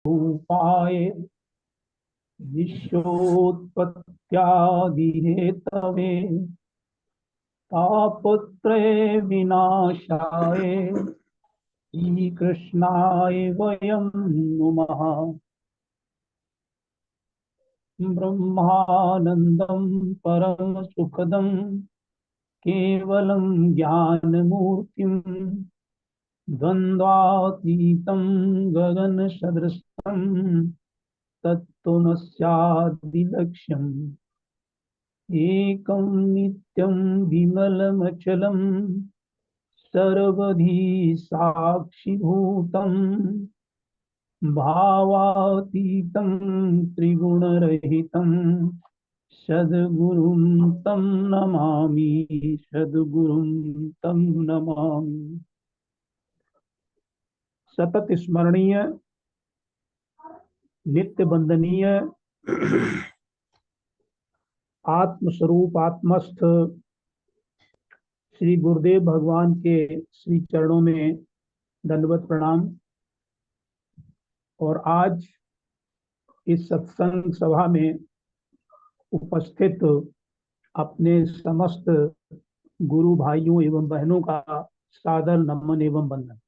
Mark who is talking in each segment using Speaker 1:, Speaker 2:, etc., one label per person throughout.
Speaker 1: रूपाय विश्वोत्पत्त्यादिहेतवे तापत्रय विनाशाय श्रीकृष्णाय वयं नुमः। ब्रह्मानन्दं परम सुखदं केवलं ज्ञानमूर्तिं द्वन्द्वातीतं गगनसदृशं तत्त्वमस्यादिलक्ष्यम् एकं नित्यं विमलमचलं सर्वधी साक्षिभूतं भावातीतं त्रिगुणरहितं सद्गुरुं तं नमामि। सद्गुरुं तं नमामि। सतत स्मरणीय नित्य बंदनीय आत्मस्वरूप आत्मस्थ श्री गुरुदेव भगवान के श्री चरणों में दंडवत प्रणाम। और आज इस सत्संग सभा में उपस्थित अपने समस्त गुरु भाइयों एवं बहनों का सादर नमन एवं वंदन।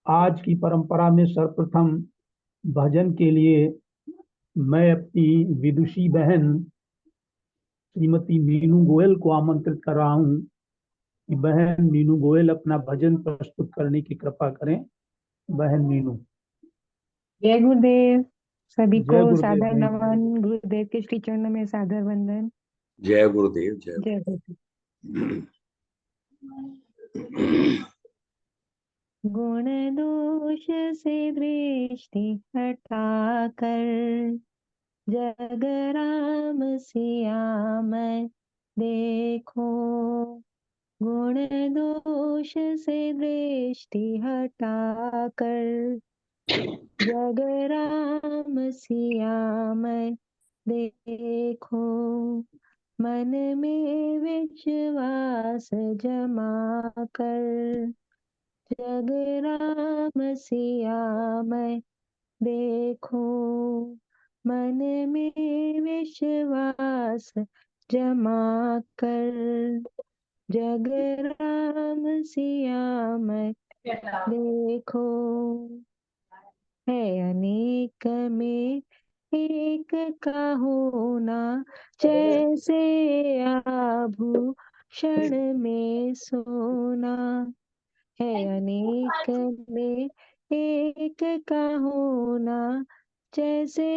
Speaker 1: आज की परंपरा में सर्वप्रथम भजन के लिए मैं अपनी विदुषी बहन श्रीमती मीनू गोयल को आमंत्रित कर रहा हूं कि बहन मीनू गोयल अपना भजन प्रस्तुत करने की कृपा करें। बहन मीनू।
Speaker 2: जय गुरुदेव। सभी को
Speaker 1: जय गुरुदेव।
Speaker 2: सादर नमन। गुरुदेव के श्री चरणों में सादर वंदन।
Speaker 3: जय गुरुदेव।
Speaker 2: जय गुरुदेव। गुण दोष से दृष्टि हटाकर जग राम सिया मैं देखो। गुण दोष से दृष्टि हटाकर जग राम सिया मैं देखो। मन में विश्वास जमा कर जग राम सिया मैं देखो। मन में विश्वास जमा कर जग राम सिया मैं देखो। है अनेक में एक का होना जैसे आभूषण में सोना। है अनेक में एक का होना जैसे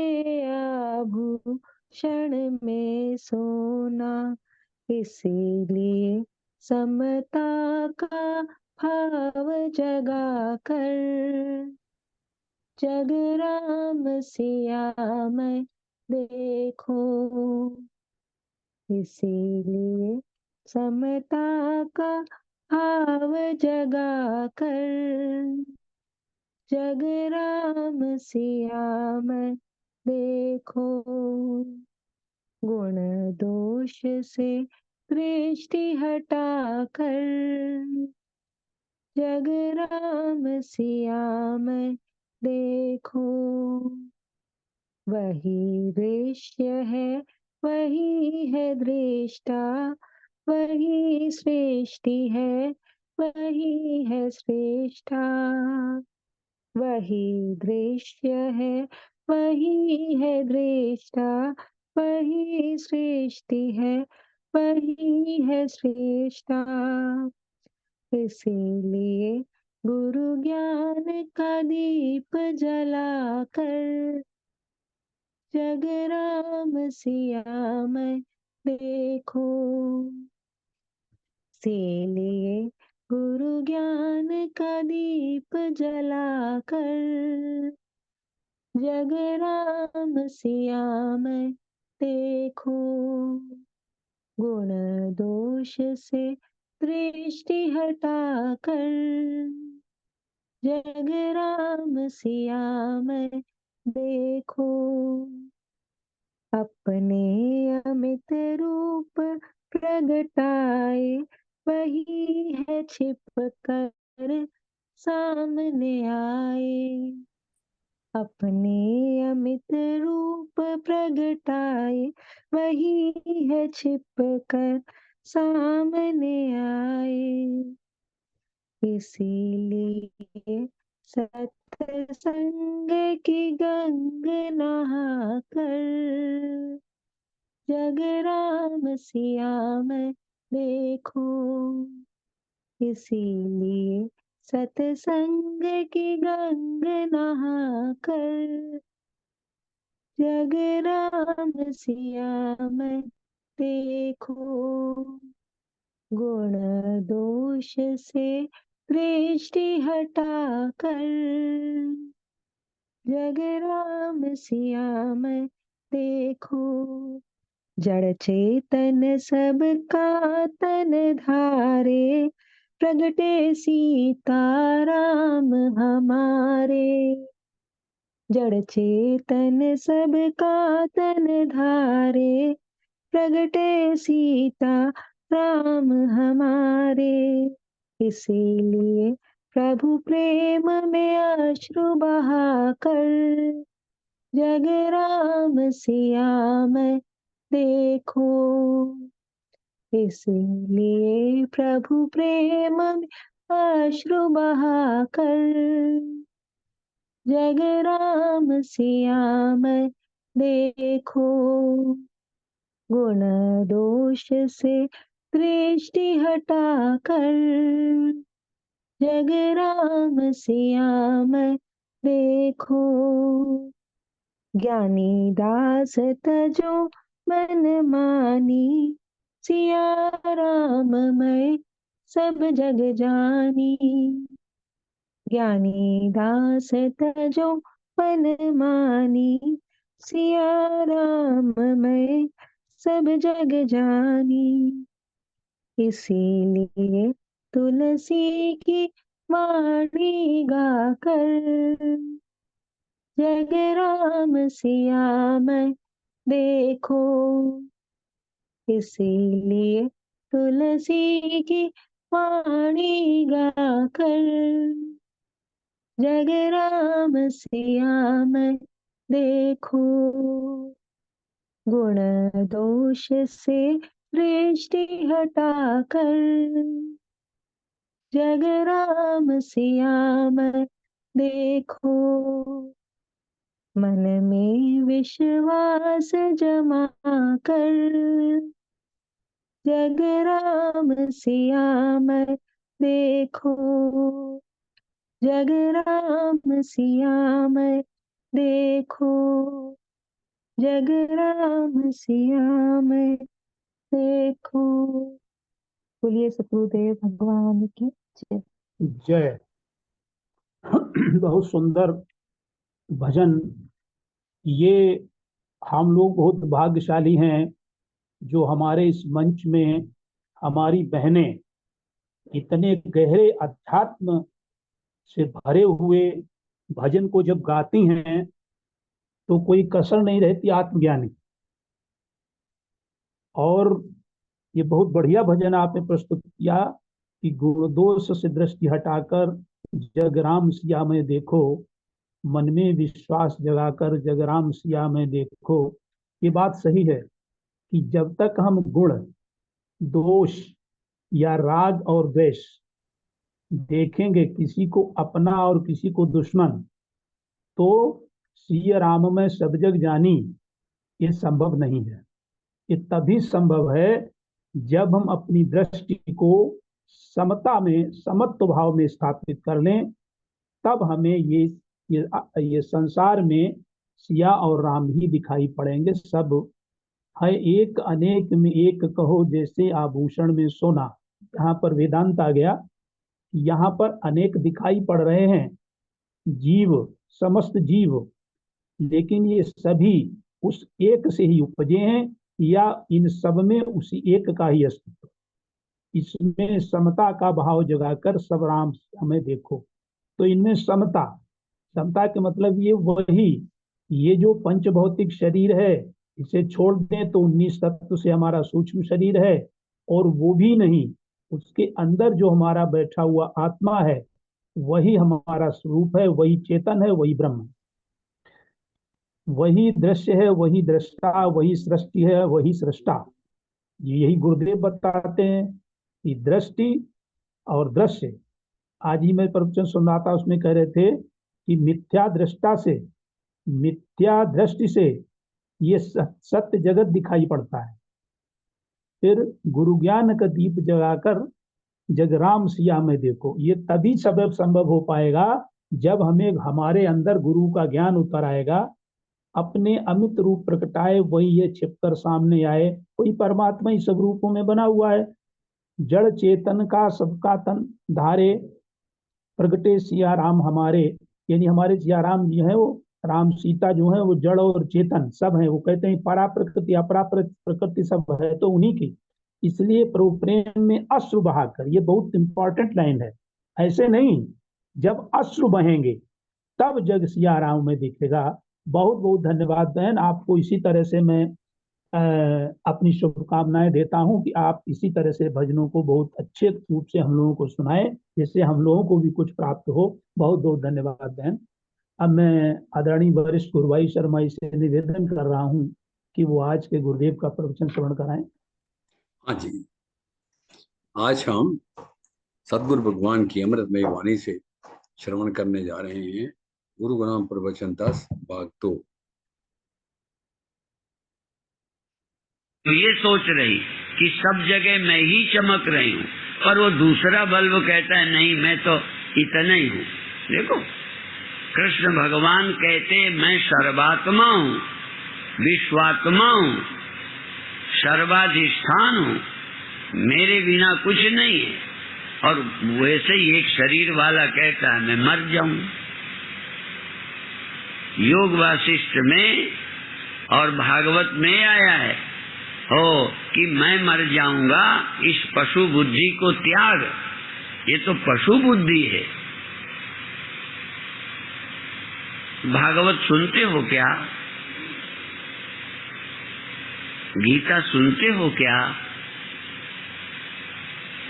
Speaker 2: आभूषण में सोना। इसीलिए समता का भाव जगा कर जग राम सिया मैं देखो। इसीलिए समता का भाव जगा कर जग राम सिया मैं देखो। गुण दोष से दृष्टि हटाकर जग राम सिया मैं देखो। वही दृश्य है वही है दृष्टा, वही सृष्टि है वही है श्रेष्ठा। वही दृश्य है वही है दृष्टा, वही सृष्टि है वही है श्रेष्ठा। इसीलिए गुरु ज्ञान का दीप जलाकर जग राम सिया मैं देखो। इसीलिए गुरु ज्ञान का दीप जलाकर जग राम सिया मैं देखो। गुण दोष से दृष्टि हटाकर जग राम सिया मैं देखो। अपने अमित रूप प्रगटाए वही है छिप कर सामने आए, अपने अमित रूप प्रगटाए, वही है छिप कर सामने आए। इसीलिए सत्संग की गंग नहाकर, जग राम सिया में देखो। इसीलिए सत्संग की गंग नहाकर, जग राम सिया में देखो। गुण दोष से दृष्टि हटाकर, जग राम सिया में देखो। जड़ चेतन सबका तन धारे, प्रगटे सीता राम हमारे। जड़ चेतन सबका तन धारे, प्रगटे सीता राम हमारे। इसीलिए प्रभु प्रेम में अश्रु बहाकर, जग राम सिया में देखो। इसीलिए प्रभु प्रेम में अश्रु बहाकर, जग राम सिया में देखो। गुण दोष से दृष्टि हटाकर, जग राम सिया में देखो। ज्ञानी दास तजो मन मानी, सिया राम में सब जग जानी। ज्ञानी दास तजो मन मानी, सिया राम में सब जग जानी। इसीलिए तुलसी की वाणी गाकर, जग राम सिया में देखो। इसीलिए तुलसी की वाणी गाकर, जग राम सिया में देखो। गुण दोष से दृष्टि हटाकर, जग राम सिया में देखो। मन में विश्वास जमा कर, जग राम सिया में देखो। जग राम सिया में देखो, जग राम सिया में देखो। बोलिए सतगुरुदेव भगवान की जय।
Speaker 1: जय। बहुत सुंदर भजन। ये हम लोग बहुत भाग्यशाली हैं जो हमारे इस मंच में हमारी बहनें इतने गहरे अध्यात्म से भरे हुए भजन को जब गाती हैं तो कोई कसर नहीं रहती आत्मज्ञान की। और ये बहुत बढ़िया भजन आपने प्रस्तुत किया कि गुण दोष से दृष्टि हटाकर, जग राम सिया में देखो। मन में विश्वास जगाकर, जग राम सिया में देखो। ये बात सही है कि जब तक हम गुण दोष या राग और द्वेष देखेंगे, किसी को अपना और किसी को दुश्मन, तो सिया राम में सब जग जानी, ये संभव नहीं है। ये तभी संभव है जब हम अपनी दृष्टि को समता में, समत्व भाव में स्थापित कर लें। तब हमें ये संसार में सिया और राम ही दिखाई पड़ेंगे। सब है एक अनेक में एक कहो, जैसे आभूषण में सोना। यहाँ पर वेदांत आ गया। यहाँ पर अनेक दिखाई पड़ रहे हैं जीव, समस्त जीव, लेकिन ये सभी उस एक से ही उपजे हैं, या इन सब में उसी एक का ही अस्तित्व। इसमें समता का भाव जगाकर सब राम हमें देखो। तो इनमें समता, समता के मतलब ये वही, ये जो पंच भौतिक शरीर है इसे छोड़ दें तो 19 तत्व से हमारा सूक्ष्म शरीर है, और वो भी नहीं, उसके अंदर जो हमारा बैठा हुआ आत्मा है वही हमारा स्वरूप है, वही चेतन है, वही ब्रह्म है, वही दृश्य है, वही दृष्टा, वही सृष्टि है, वही सृष्टा। यही गुरुदेव बताते हैं कि दृष्टि और दृश्य। आज ही मैं प्रवचन सुन रहा था, उसमें कह रहे थे कि मिथ्या दृष्टा से, मिथ्या दृष्टि से ये सत्य जगत दिखाई पड़ता है। फिर गुरु ज्ञान का दीप जगाकर जगराम सिया में देखो, ये तभी सबब संभव हो पाएगा जब हमें हमारे अंदर गुरु का ज्ञान उतर आएगा, अपने अमित रूप प्रकटाए, वही ये छिपकर सामने आए। कोई परमात्मा ही सब रूपों में बना हुआ है। जड़ चेतन का सबका तन धारे, प्रगटे सिया राम हमारे। यानी हमारे सिया राम जो है, वो राम सीता जो है, वो जड़ और चेतन सब है। वो कहते हैं परा प्रकृति अपरा प्रकृति सब है तो उन्हीं की। इसलिए प्रभु प्रेम में अश्रु बहाकर, ये बहुत इंपॉर्टेंट लाइन है। ऐसे नहीं, जब अश्रु बहेंगे तब जग सिया राम में दिखेगा। बहुत बहुत धन्यवाद बहन, आपको इसी तरह से मैं अपनी शुभकामनाएं देता हूं कि आप इसी तरह से भजनों को बहुत अच्छे रूप से हम लोगों को सुनाएं, जिससे हम लोगों को भी कुछ प्राप्त हो। बहुत बहुत धन्यवाद बहन। अब मैं आदरणीय वरिष्ठ गुरुभाई शर्मा जी से निवेदन कर रहा हूं कि वो आज के गुरुदेव का प्रवचन श्रवण कराएं।
Speaker 3: हाँ जी, आज हम सदगुरु भगवान की अमृतमय वाणी से श्रवण करने जा रहे हैं। गुरु गुणाम प्रवचन 10 भाग 2।
Speaker 4: तो ये सोच रही कि सब जगह मैं ही चमक रही हूँ, पर वो दूसरा बल्ब कहता है नहीं, मैं तो इतना ही हूँ। देखो, कृष्ण भगवान कहते मैं सर्वात्मा हूँ, विश्वात्मा हूँ, सर्वाधिष्ठान हूँ, मेरे बिना कुछ नहीं है। और वैसे ही एक शरीर वाला कहता है मैं मर जाऊं। योग वासिष्ठ में और भागवत में आया है कि मैं मर जाऊंगा, इस पशु बुद्धि को त्याग। ये तो पशु बुद्धि है। भागवत सुनते हो क्या? गीता सुनते हो क्या?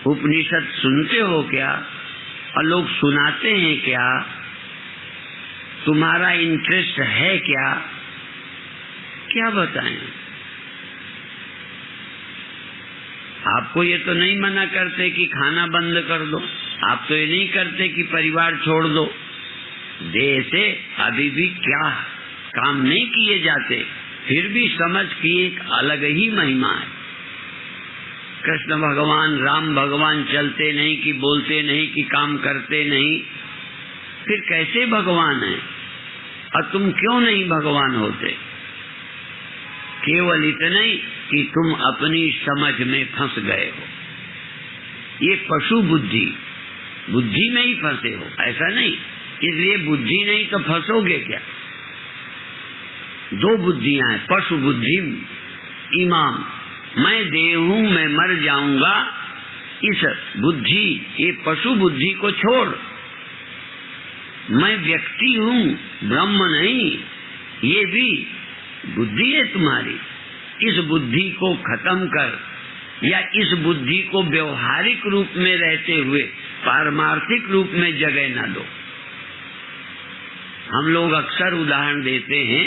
Speaker 4: उपनिषद सुनते हो क्या? और लोग सुनाते हैं क्या? तुम्हारा इंटरेस्ट है क्या? क्या बताएं? आपको ये तो नहीं मना करते कि खाना बंद कर दो, आप तो ये नहीं करते कि परिवार छोड़ दो। देह से अभी भी क्या काम नहीं किए जाते, फिर भी समझ की एक अलग ही महिमा है। कृष्ण भगवान, राम भगवान चलते नहीं कि बोलते नहीं कि काम करते नहीं, फिर कैसे भगवान है? और तुम क्यों नहीं भगवान होते? केवल इतना ही कि तुम अपनी समझ में फंस गए हो। ये पशु बुद्धि, बुद्धि में ही फंसे हो, ऐसा नहीं। इसलिए बुद्धि नहीं तो फंसोगे क्या? दो बुद्धियां हैं, पशु बुद्धि इमाम, मैं देह हूं, मैं मर जाऊंगा, इस बुद्धि, ये पशु बुद्धि को छोड़। मैं व्यक्ति हूं, ब्रह्म नहीं, ये भी बुद्धि है तुम्हारी। इस बुद्धि को खत्म कर, या इस बुद्धि को व्यवहारिक रूप में रहते हुए पारमार्थिक रूप में जगह न दो। हम लोग अक्सर उदाहरण देते हैं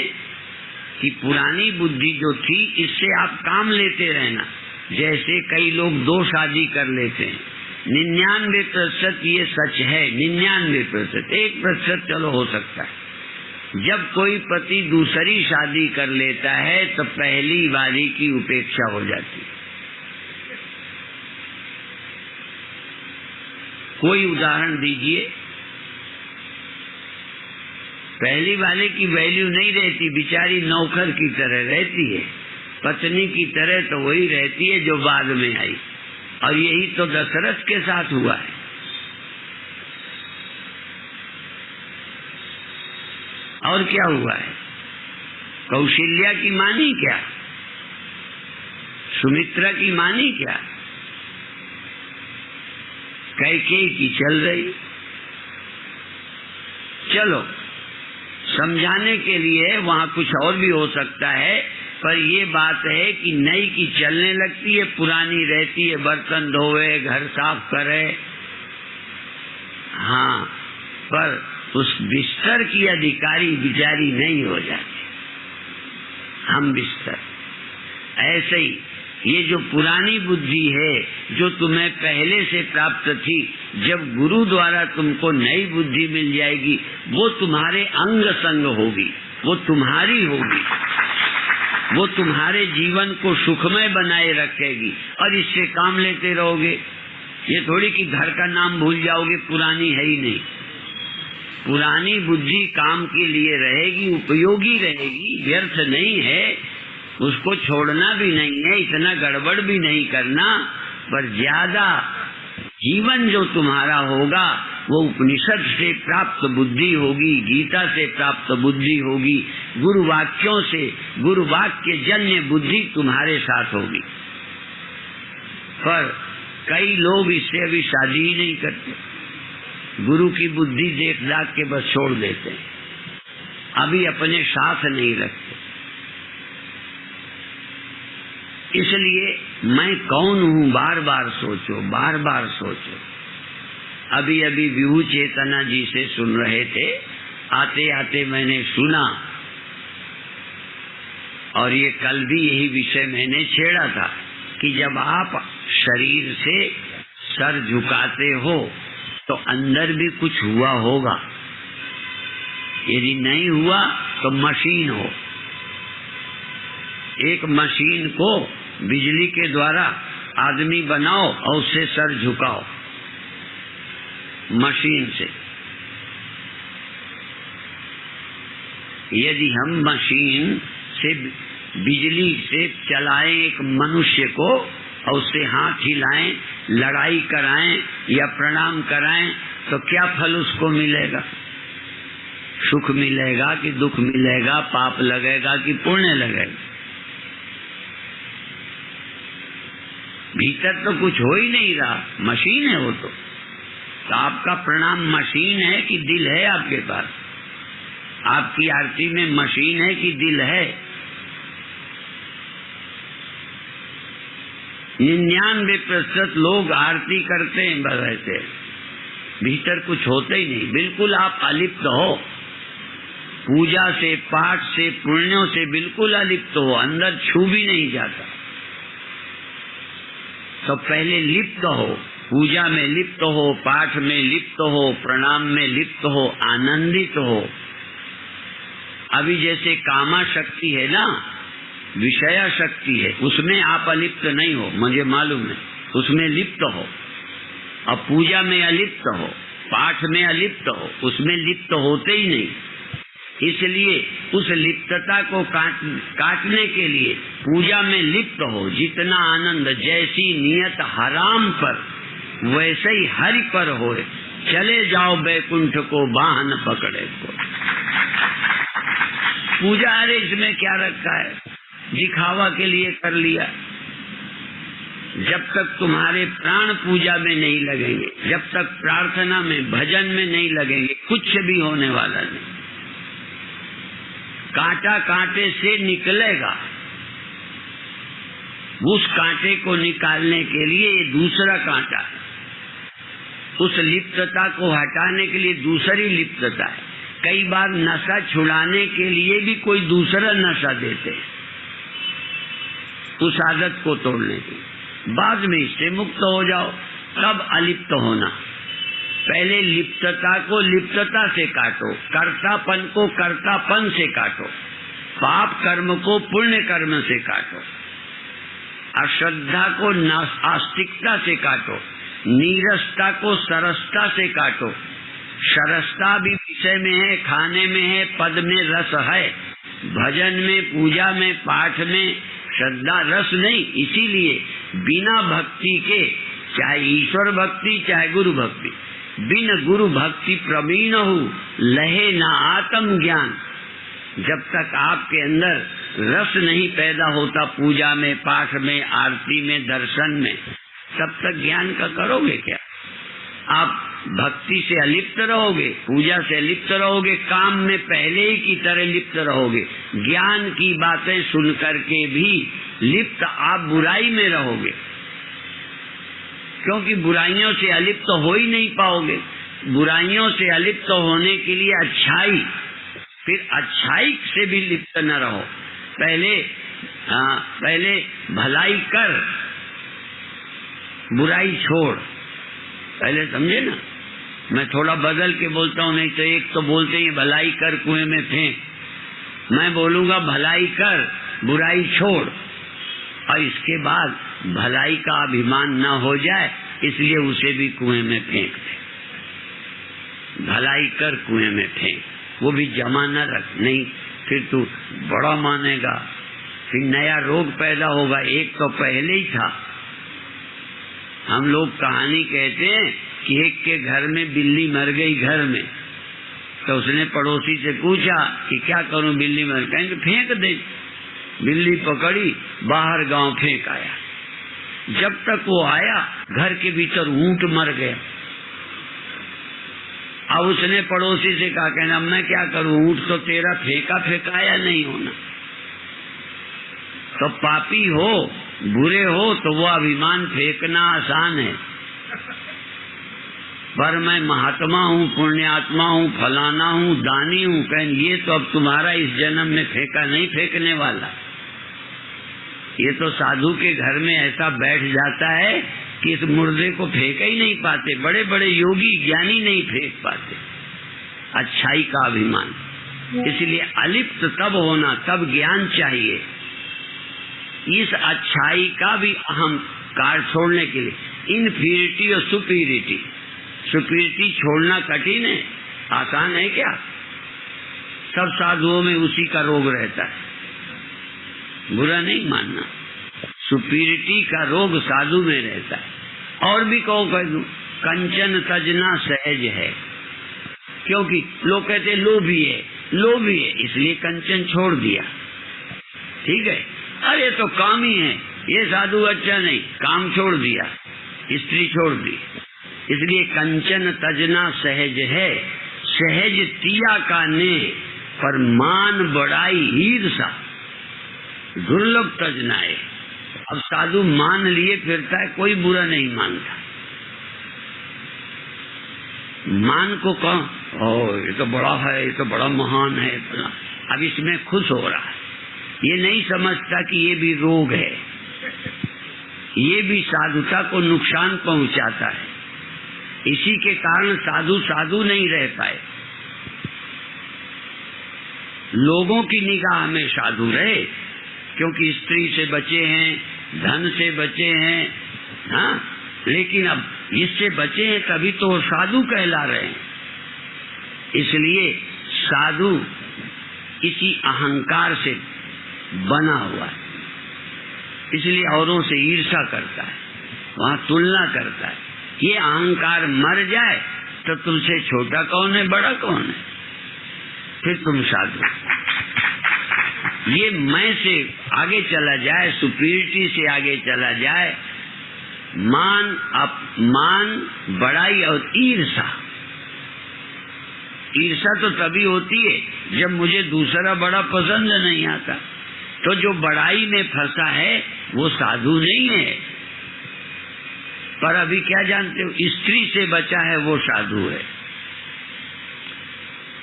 Speaker 4: कि पुरानी बुद्धि जो थी, इससे आप काम लेते रहना। जैसे कई लोग 2 शादी कर लेते हैं, 99% ये सच है, 99%, 1% चलो हो सकता है। जब कोई पति दूसरी शादी कर लेता है तो पहली वाली की उपेक्षा हो जाती है। कोई उदाहरण दीजिए। पहली वाले की वैल्यू नहीं रहती, बेचारी नौकर की तरह रहती है, पत्नी की तरह तो वही रहती है जो बाद में आई। और यही तो दशरथ के साथ हुआ है। और क्या हुआ है? कौशल्या की मानी क्या? सुमित्रा की मानी क्या? कैकेयी की चल रही। चलो, समझाने के लिए वहां कुछ और भी हो सकता है, पर ये बात है कि नई की चलने लगती है, पुरानी रहती है, बर्तन धोए, घर साफ करे। हाँ, पर उस बिस्तर की अधिकारी बिचारी नहीं हो जाती, हम बिस्तर। ऐसे ही ये जो पुरानी बुद्धि है जो तुम्हें पहले से प्राप्त थी, जब गुरु द्वारा तुमको नई बुद्धि मिल जाएगी, वो तुम्हारे अंग संग होगी, वो तुम्हारी होगी, वो तुम्हारे जीवन को सुखमय बनाए रखेगी और इससे काम लेते रहोगे। ये थोड़ी कि घर का नाम भूल जाओगे, पुरानी है ही नहीं। पुरानी बुद्धि काम के लिए रहेगी, उपयोगी रहेगी, व्यर्थ नहीं है, उसको छोड़ना भी नहीं है, इतना गड़बड़ भी नहीं करना। पर ज्यादा जीवन जो तुम्हारा होगा वो उपनिषद से प्राप्त बुद्धि होगी, गीता से प्राप्त बुद्धि होगी, गुरु वाक्यों से, गुरु वाक्य जन्य बुद्धि तुम्हारे साथ होगी। पर कई लोग इससे अभी शादी ही नहीं करते, गुरु की बुद्धि देख दाख के बस छोड़ देते हैं, अभी अपने साथ नहीं रखते। इसलिए मैं कौन हूँ बार बार सोचो, बार बार सोचो। अभी अभी विभू चेतना जी से सुन रहे थे, आते आते मैंने सुना, और ये कल भी यही विषय मैंने छेड़ा था कि जब आप शरीर से सर झुकाते हो तो अंदर भी कुछ हुआ होगा, यदि नहीं हुआ तो मशीन हो। एक मशीन को बिजली के द्वारा आदमी बनाओ और उससे सर झुकाओ, मशीन से। यदि हम मशीन से बिजली से चलाएं एक मनुष्य को और उससे हाथ हिलाएं, लड़ाई कराएं या प्रणाम कराएं, तो क्या फल उसको मिलेगा? सुख मिलेगा कि दुख मिलेगा, पाप लगेगा कि पुण्य लगेगा? भीतर तो कुछ हो ही नहीं रहा, मशीन है वो तो आपका प्रणाम मशीन है कि दिल है आपके पास? आपकी आरती में मशीन है कि दिल है? 99% लोग आरती करते हैं वैसे, भीतर कुछ होते ही नहीं, बिल्कुल आप अलिप्त हो, पूजा से, पाठ से, पुण्यों से बिल्कुल अलिप्त हो, अंदर छू भी नहीं जाता। तो पहले लिप्त हो, पूजा में लिप्त हो, पाठ में लिप्त हो, प्रणाम में लिप्त हो, आनंदित हो। अभी जैसे कामा शक्ति है ना, विषया शक्ति है, उसमें आप अलिप्त नहीं हो, मुझे मालूम है, उसमें लिप्त हो। अब पूजा में अलिप्त हो, पाठ में अलिप्त हो, उसमें लिप्त होते ही नहीं। इसलिए उस लिप्तता को काटने के लिए पूजा में लिप्त हो, जितना आनंद, जैसी नियत हराम पर वैसे ही हरि पर होए, चले जाओ बैकुंठ को बाहन पकड़े को। पूजा अरे इसमें क्या रखा है, दिखावा के लिए कर लिया। जब तक तुम्हारे प्राण पूजा में नहीं लगेंगे, जब तक प्रार्थना में, भजन में नहीं लगेंगे, कुछ भी होने वाला नहीं। कांटा कांटे से निकलेगा, उस कांटे को निकालने के लिए ये दूसरा कांटा है, उस लिप्तता को हटाने के लिए दूसरी लिप्तता है। कई बार नशा छुड़ाने के लिए भी कोई दूसरा नशा देते हैं, उस आदत को तोड़ने के लिए। बाद में इससे मुक्त हो जाओ, तब अलिप्त होना। पहले लिप्तता को लिप्तता से काटो, कर्तापन को कर्तापन से काटो, पाप कर्म को पुण्य कर्म से काटो, अश्रद्धा को आस्तिकता से काटो, नीरसता को सरसता से काटो। सरसता भी विषय में है, खाने में है, पद में रस है, भजन में, पूजा में, पाठ में श्रद्धा रस नहीं। इसीलिए बिना भक्ति के, चाहे ईश्वर भक्ति चाहे गुरु भक्ति, बिन गुरु भक्ति प्रवीण हूँ लहे न आत्म ज्ञान। जब तक आपके अंदर रस नहीं पैदा होता पूजा में, पाठ में, आरती में, दर्शन में, तब तक ज्ञान का करोगे क्या? आप भक्ति से अलिप्त रहोगे, पूजा से अलिप्त रहोगे, काम में पहले ही की तरह लिप्त रहोगे, ज्ञान की बातें सुन करके भी लिप्त आप बुराई में रहोगे, क्योंकि बुराइयों से अलिप्त हो ही नहीं पाओगे। बुराइयों से अलिप्त होने के लिए अच्छाई, फिर अच्छाई से भी लिप्त न रहो। पहले भलाई कर, बुराई छोड़। पहले समझे ना, मैं थोड़ा बदल के बोलता हूँ, नहीं तो एक तो बोलते हैं भलाई कर कुएं में फेंक, मैं बोलूंगा भलाई कर बुराई छोड़, और इसके बाद भलाई का अभिमान न हो जाए इसलिए उसे भी कुएं में फेंक दे। भलाई कर कुएं में फेंक, वो भी जमा न रख, नहीं फिर तू बड़ा मानेगा, फिर नया रोग पैदा होगा। एक तो पहले ही था। हम लोग कहानी कहते हैं कि एक के घर में बिल्ली मर गई घर में, तो उसने पड़ोसी से पूछा कि क्या करूं, बिल्ली मर, कहेंगे फेंक दे। बिल्ली पकड़ी, बाहर गांव फेंक आया। जब तक वो आया घर के भीतर ऊंट मर गया। अब उसने पड़ोसी से कहा, कहना मैं क्या करूं, ऊंट तो तेरा फेंका फेंकाया नहीं होना। तो पापी हो, बुरे हो, तो वो अभिमान फेंकना आसान है, पर मैं महात्मा हूँ, पुण्यात्मा हूँ, फलाना हूँ, दानी हूँ, कहें ये तो अब तुम्हारा इस जन्म में फेंका नहीं फेंकने वाला। ये तो साधु के घर में ऐसा बैठ जाता है कि इस मुर्दे को फेंक ही नहीं पाते। बड़े बड़े योगी ज्ञानी नहीं फेंक पाते। अच्छाई का अभिमान, इसलिए अलिप्त तब होना, तब ज्ञान चाहिए। इस अच्छाई का भी अहंकार छोड़ने के लिए इनफीरिटी और सुपीरिटी, सुपीरिटी छोड़ना कठिन है, आसान है क्या? सब साधुओं में उसी का रोग रहता है, बुरा नहीं मानना। सुपीरिटी का रोग साधु में रहता है। और भी कहो कह दूं, कंचन तजना सहज है, क्योंकि लोग कहते लोभी है, लोभी है इसलिए कंचन छोड़ दिया, ठीक है। अरे तो काम ही है, ये साधु अच्छा नहीं, काम छोड़ दिया, स्त्री छोड़ दी, इसलिए कंचन तजना सहज है। सहज तिया का ने, पर मान बढ़ाई ईर्षा दुर्लभ तजनाए। अब साधु मान लिए फिरता है, कोई बुरा नहीं मानता। मान को कहो ये तो बड़ा है, ये तो बड़ा महान है, अब इसमें खुश हो रहा है। ये नहीं समझता कि ये भी रोग है, ये भी साधुता को नुकसान पहुंचाता है। इसी के कारण साधु साधु नहीं रह पाए। लोगों की निगाह में साधु रहे, क्योंकि स्त्री से बचे हैं, धन से बचे हैं, हाँ, लेकिन अब इससे बचे हैं तभी तो साधु कहला रहे हैं। इसलिए साधु इसी अहंकार से बना हुआ है, इसलिए औरों से ईर्ष्या करता है, वहां तुलना करता है। ये अहंकार मर जाए तो तुमसे छोटा कौन है, बड़ा कौन है, फिर तुम साधु। ये मैं से आगे चला जाए, सुपीरिटी से आगे चला जाए, मान अपमान बड़ाई और ईर्षा। ईर्षा तो तभी होती है जब मुझे दूसरा बड़ा पसंद नहीं आता। तो जो बड़ाई में फंसा है वो साधु नहीं है। पर अभी क्या जानते हो, स्त्री से बचा है वो साधु है।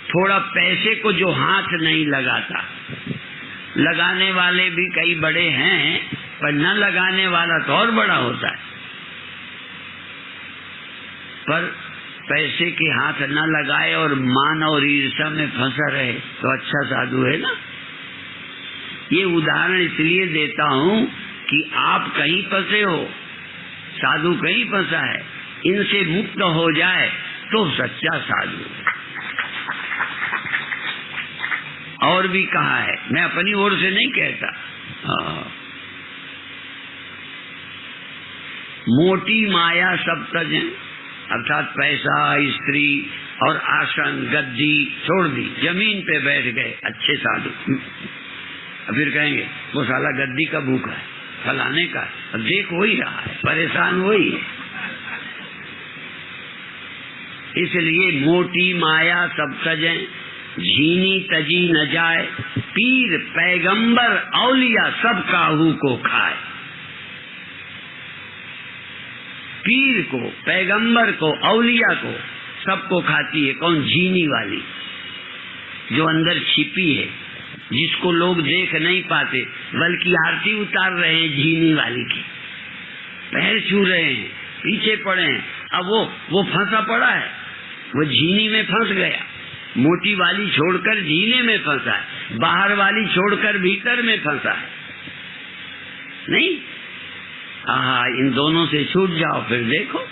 Speaker 4: थोड़ा पैसे को जो हाथ नहीं लगाता, लगाने वाले भी कई बड़े हैं, पर न लगाने वाला तो और बड़ा होता है। पर पैसे के हाथ न लगाए और मान और ईर्ष्या में फंसा रहे तो अच्छा साधु है ना। ये उदाहरण इसलिए देता हूँ कि आप कहीं फंसे हो, साधु कहीं फंसा है, इनसे मुक्त हो जाए तो सच्चा साधु है। और भी कहा है, मैं अपनी ओर से नहीं कहता। मोटी माया सब तजें, अर्थात पैसा, स्त्री और आसन गद्दी छोड़ दी, जमीन पे बैठ गए अच्छे साधु। फिर कहेंगे वो साला गद्दी का भूखा है, फलाने का, अब देख वही रहा है, परेशान वही है। इसलिए मोटी माया सब तजें, झीनी तजी न जाए, पीर पैगंबर औलिया सब काहू को खाए। पीर को, पैगंबर को, औलिया को सबको खाती है। कौन? झीनी वाली, जो अंदर छिपी है, जिसको लोग देख नहीं पाते, बल्कि आरती उतार रहे हैं झीनी वाली की, पैर छू रहे हैं, पीछे पड़े हैं। अब वो फंसा पड़ा है, वो झीनी में फंस गया। मोटी वाली छोड़कर झीने में फंसा है, बाहर वाली छोड़कर भीतर में फंसा है। नहीं, इन दोनों से छूट जाओ, फिर देखो।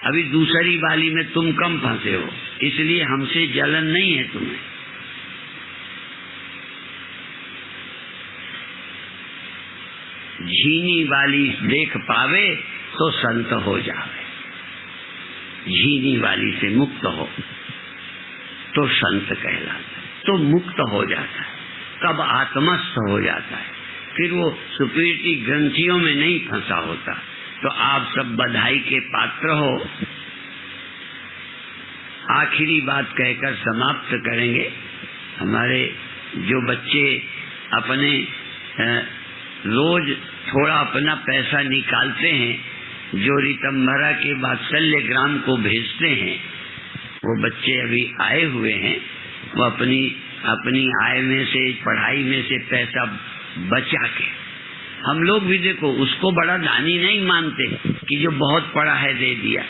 Speaker 4: अभी दूसरी वाली में तुम कम फंसे हो, इसलिए हमसे जलन नहीं है तुम्हें। झीनी वाली देख पावे तो संत हो जावे, झीनी वाली से मुक्त हो तो संत कहलाता है, तो मुक्त हो जाता है। कब? आत्मस्थ हो जाता है, फिर वो सुपीरिटी ग्रंथियों में नहीं फंसा होता। तो आप सब बधाई के पात्र हो। आखिरी बात कहकर समाप्त करेंगे। हमारे जो बच्चे अपने रोज थोड़ा अपना पैसा निकालते हैं, जो रितंभरा के वात्सल्य ग्राम को भेजते हैं, वो बच्चे अभी आए हुए हैं। वो अपनी आय में से, पढ़ाई में से पैसा बचा के, हम लोग भी देखो उसको बड़ा दानी नहीं मानते कि जो बहुत पढ़ा है दे दिया,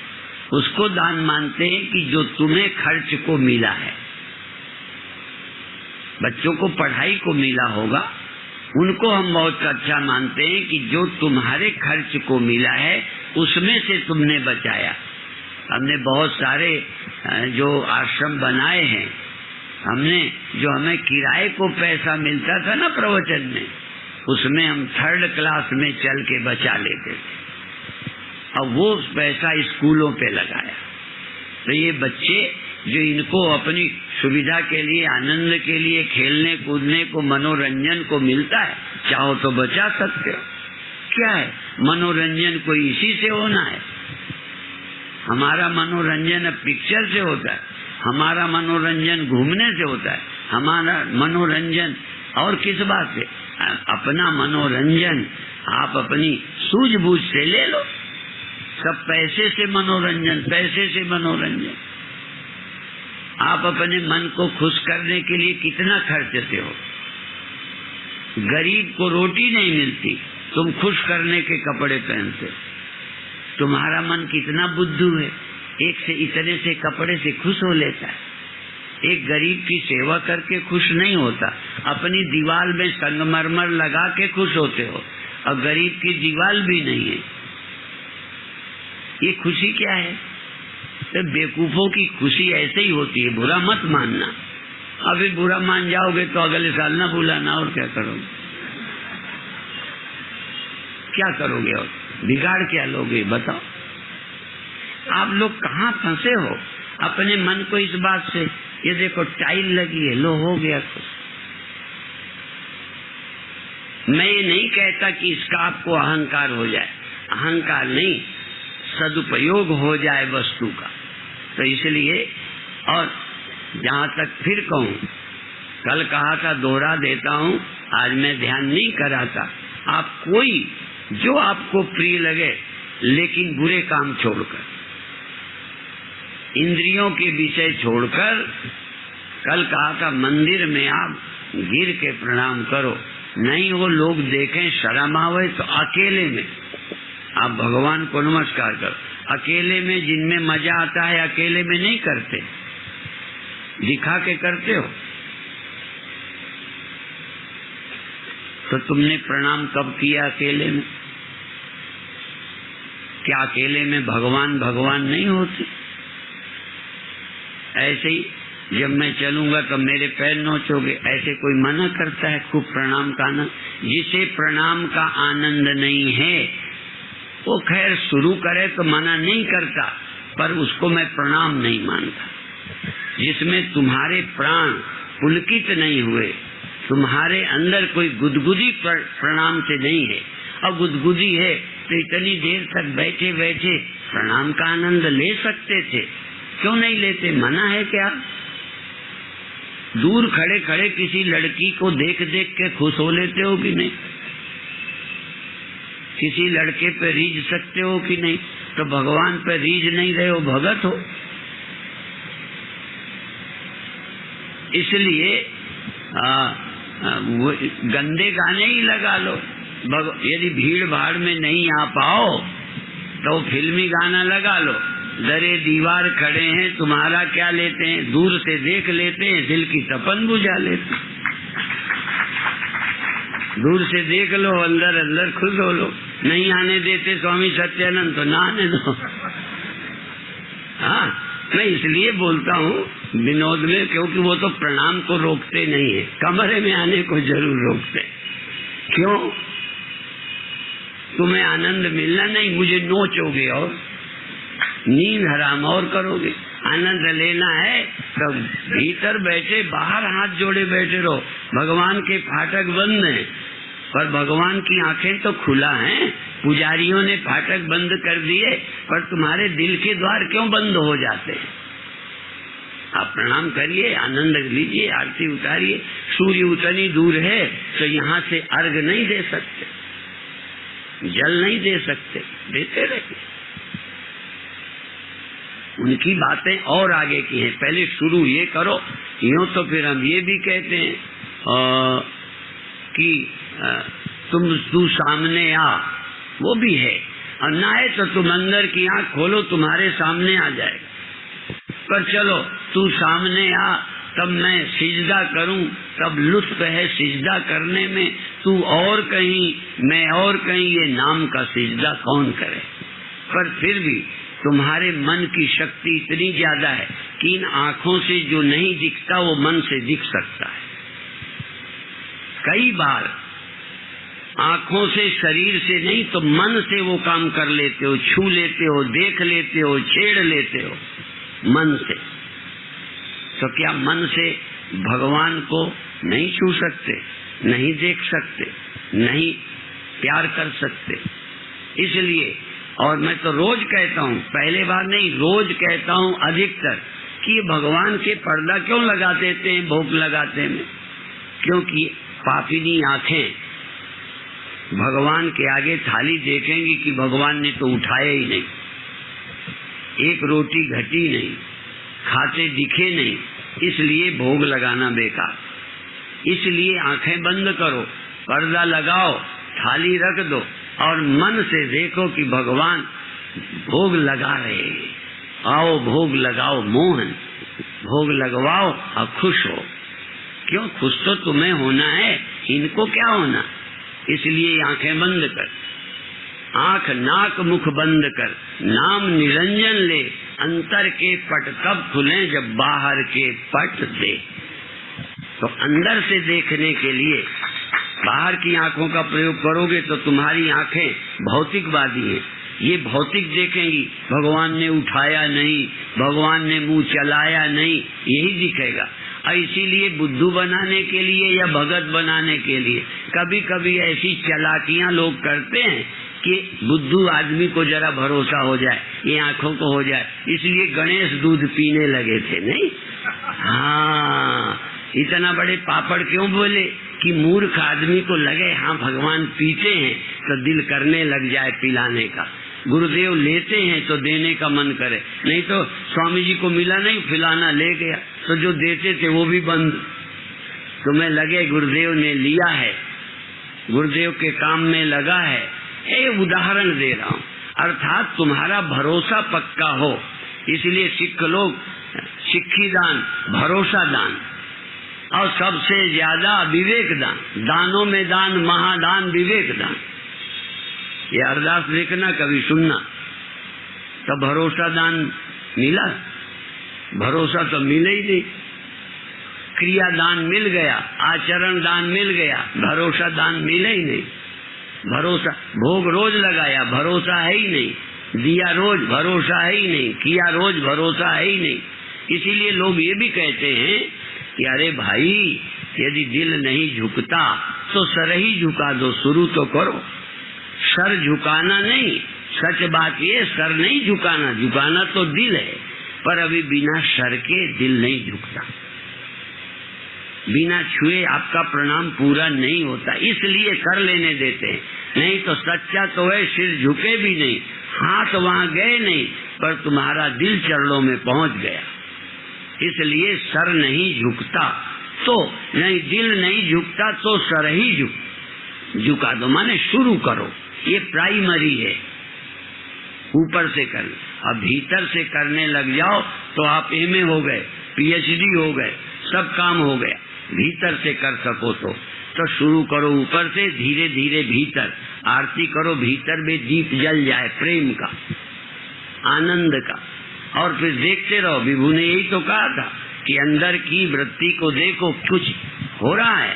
Speaker 4: उसको दान मानते हैं कि जो तुम्हें खर्च को मिला है। बच्चों को पढ़ाई को मिला होगा, उनको हम बहुत अच्छा मानते हैं कि जो तुम्हारे खर्च को मिला है उसमें से तुमने बचाया। हमने बहुत सारे जो आश्रम बनाए हैं, हमने जो हमें किराए को पैसा मिलता था ना प्रवचन में, उसमें हम 3rd क्लास में चल के बचा लेते थे। अब वो पैसा स्कूलों पे लगाया। तो ये बच्चे जो इनको अपनी सुविधा के लिए, आनंद के लिए, खेलने कूदने को, मनोरंजन को मिलता है, चाहो तो बचा सकते हो। क्या है, मनोरंजन कोई इसी से होना है। हमारा मनोरंजन अब पिक्चर से होता है, हमारा मनोरंजन घूमने से होता है, हमारा मनोरंजन और किस बात से? अपना मनोरंजन आप अपनी सूझबूझ से ले लो। सब पैसे से मनोरंजन, पैसे से मनोरंजन। आप अपने मन को खुश करने के लिए कितना खर्चते हो? गरीब को रोटी नहीं मिलती, तुम खुश करने के कपड़े पहनते। तुम्हारा मन कितना बुद्धू है, एक से इतने से कपड़े से खुश हो लेता है। एक गरीब की सेवा करके खुश नहीं होता, अपनी दीवार में संगमरमर लगा के खुश होते हो, और गरीब की दीवार भी नहीं है। ये खुशी क्या है? तो बेवकूफों की खुशी ऐसे ही होती है, बुरा मत मानना। अभी बुरा मान जाओगे तो अगले साल ना बुलाना, और क्या करोगे? क्या करोगे और बिगाड़ क्या लोगे? बताओ। आप लोग कहाँ फंसे हो अपने मन को इस बात से? ये देखो टाइल लगी है, लो हो गया कुछ। मैं ये नहीं कहता कि इसका आपको अहंकार हो जाए, अहंकार नहीं, सदुपयोग हो जाए वस्तु का। तो इसलिए, और जहाँ तक फिर कहूँ, कल कहा था, दोहरा देता हूँ, आज मैं ध्यान नहीं कराता। आप कोई जो आपको प्रिय लगे, लेकिन बुरे काम छोड़कर, इंद्रियों के विषय छोड़कर, कल कहा था मंदिर में आप गिर के प्रणाम करो, नहीं वो लोग देखें शर्म आवे तो अकेले में आप भगवान को नमस्कार करो। अकेले में जिनमें मजा आता है अकेले में नहीं करते, दिखा के करते हो। तो तुमने प्रणाम कब किया अकेले में? क्या अकेले में भगवान भगवान नहीं होते? ऐसे ही जब मैं चलूंगा तो मेरे पैर नोचोगे, ऐसे कोई मना करता है खूब प्रणाम का आनंद? जिसे प्रणाम का आनंद नहीं है वो खैर शुरू करे तो मना नहीं करता, पर उसको मैं प्रणाम नहीं मानता। जिसमें तुम्हारे प्राण पुलकित नहीं हुए, तुम्हारे अंदर कोई गुदगुदी प्रणाम से नहीं है, और गुदगुदी है तो इतनी देर तक बैठे बैठे प्रणाम का आनंद ले सकते थे, क्यों नहीं लेते? मना है क्या? दूर खड़े खड़े किसी लड़की को देख देख के खुश हो लेते हो कि नहीं? किसी लड़के पे रीझ सकते हो कि नहीं? तो भगवान पे रीझ नहीं रहे हो, भगत हो। इसलिए गंदे गाने ही लगा लो। यदि भीड़ भाड़ में नहीं आ पाओ तो फिल्मी गाना लगा लो। दरे दीवार खड़े हैं तुम्हारा क्या लेते हैं, दूर से देख लेते हैं दिल की तपन बुझा लेते हैं। दूर से देख लो, अंदर अंदर खुश हो लो। नहीं आने देते स्वामी सत्यानंद तो ना आने दो। हाँ, मैं इसलिए बोलता हूँ विनोद में, क्योंकि वो तो प्रणाम को रोकते नहीं है, कमरे में आने को जरूर रोकते। क्यों? तुम्हें आनंद मिलना नहीं, मुझे नोचोगे और नींद हराम और करोगे। आनंद लेना है तो भीतर बैठे, बाहर हाथ जोड़े बैठे रहो। भगवान के फाटक बंद हैं, पर भगवान की आंखें तो खुला हैं। पुजारियों ने फाटक बंद कर दिए, पर तुम्हारे दिल के द्वार क्यों बंद हो जाते हैं? आप प्रणाम करिए, आनंद लीजिए, आरती उतारिए। सूर्य उतनी दूर है तो यहाँ से अर्घ नहीं दे सकते, जल नहीं दे सकते, देते रहिए। उनकी बातें और आगे की हैं, पहले शुरू ये करो। यूं तो फिर हम ये भी कहते हैं कि तू सामने आ, वो भी है, और ना है तो तुम अंदर की आंख खोलो, तुम्हारे सामने आ जाएगा। पर चलो तू सामने आ, तब मैं सिजदा करूं, तब लुत्फ है सिजदा करने में। तू और कहीं, मैं और कहीं, ये नाम का सिजदा कौन करे? पर फिर भी तुम्हारे मन की शक्ति इतनी ज्यादा है कि इन आंखों से जो नहीं दिखता वो मन से दिख सकता है। कई बार आंखों से, शरीर से नहीं तो मन से वो काम कर लेते हो, छू लेते हो, देख लेते हो, छेड़ लेते हो मन से। तो क्या मन से भगवान को नहीं छू सकते, नहीं देख सकते, नहीं प्यार कर सकते? इसलिए, और मैं तो रोज कहता हूँ, पहले बार नहीं, रोज कहता हूँ अधिकतर, कि भगवान के पर्दा क्यों लगा देते हैं, भोग लगाते हैं? क्योंकि पापिनी आंखें भगवान के आगे थाली देखेंगी कि भगवान ने तो उठाया ही नहीं, एक रोटी घटी नहीं, खाते दिखे नहीं, इसलिए भोग लगाना बेकार। इसलिए आंखें बंद करो, पर्दा लगाओ, थाली रख दो और मन से देखो कि भगवान भोग लगा रहे हैं। आओ भोग लगाओ मोहन, भोग लगवाओ और खुश हो। क्यों? खुश तो तुम्हें होना है, इनको क्या होना? इसलिए आंखें बंद कर, आंख नाक मुख बंद कर, नाम निरंजन ले, अंतर के पट तब खुले जब बाहर के पट दे। तो अंदर से देखने के लिए बाहर की आंखों का प्रयोग करोगे तो तुम्हारी आंखें भौतिकवादी हैं, ये भौतिक देखेंगी, भगवान ने उठाया नहीं, भगवान ने मुंह चलाया नहीं, यही दिखेगा। और इसीलिए बुद्धू बनाने के लिए या भगत बनाने के लिए कभी कभी ऐसी चालाकियां लोग करते हैं कि बुद्धू आदमी को जरा भरोसा हो जाए, ये आंखों को हो जाए। इसलिए गणेश दूध पीने लगे थे, नहीं? हाँ, इतना बड़े पापड़ क्यों बोले कि मूर्ख आदमी को लगे हाँ भगवान पीते हैं तो दिल करने लग जाए पिलाने का। गुरुदेव लेते हैं तो देने का मन करे, नहीं तो स्वामी जी को मिला नहीं, पिलाना ले गया तो जो देते थे वो भी बंद। तुम्हें लगे गुरुदेव ने लिया है, गुरुदेव के काम में लगा है। एक उदाहरण दे रहा हूँ, अर्थात तुम्हारा भरोसा पक्का हो। इसलिए सिख लोग सिक्खी दान, भरोसा दान और सबसे ज्यादा विवेक दान, दानों में दान, महादान विवेक दान। ये अरदास देखना, कभी सुनना। तो भरोसा दान मिला? भरोसा तो मिले ही नहीं। क्रिया दान मिल गया, आचरण दान मिल गया, भरोसा दान मिले ही नहीं। भरोसा, भोग रोज लगाया, भरोसा है ही नहीं। दिया रोज, भरोसा है ही नहीं। किया रोज, भरोसा है ही नहीं। इसीलिए लोग ये भी कहते हैं कि अरे भाई, यदि दिल नहीं झुकता तो सर ही झुका दो, शुरू तो करो। सर झुकाना नहीं, सच बात ये, सर नहीं झुकाना, झुकाना तो दिल है, पर अभी बिना सर के दिल नहीं झुकता। बिना छुए आपका प्रणाम पूरा नहीं होता, इसलिए कर लेने देते हैं। नहीं तो सच्चा तो है, सिर झुके भी नहीं, हाथ वहां गए नहीं, पर तुम्हारा दिल चरणों में पहुंच गया। इसलिए सर नहीं झुकता, तो नहीं दिल नहीं झुकता तो सर ही झुका दो, माने शुरू करो। ये प्राइमरी है, ऊपर से कर। अब भीतर से करने लग जाओ तो आप एमए हो गए, पीएचडी हो गए, सब काम हो गया। भीतर से कर सको तो शुरू करो ऊपर से, धीरे धीरे भीतर आरती करो, भीतर में दीप जल जाए प्रेम का, आनंद का, और फिर देखते रहो। विभु ने यही तो कहा था कि अंदर की वृत्ति को देखो, कुछ हो रहा है,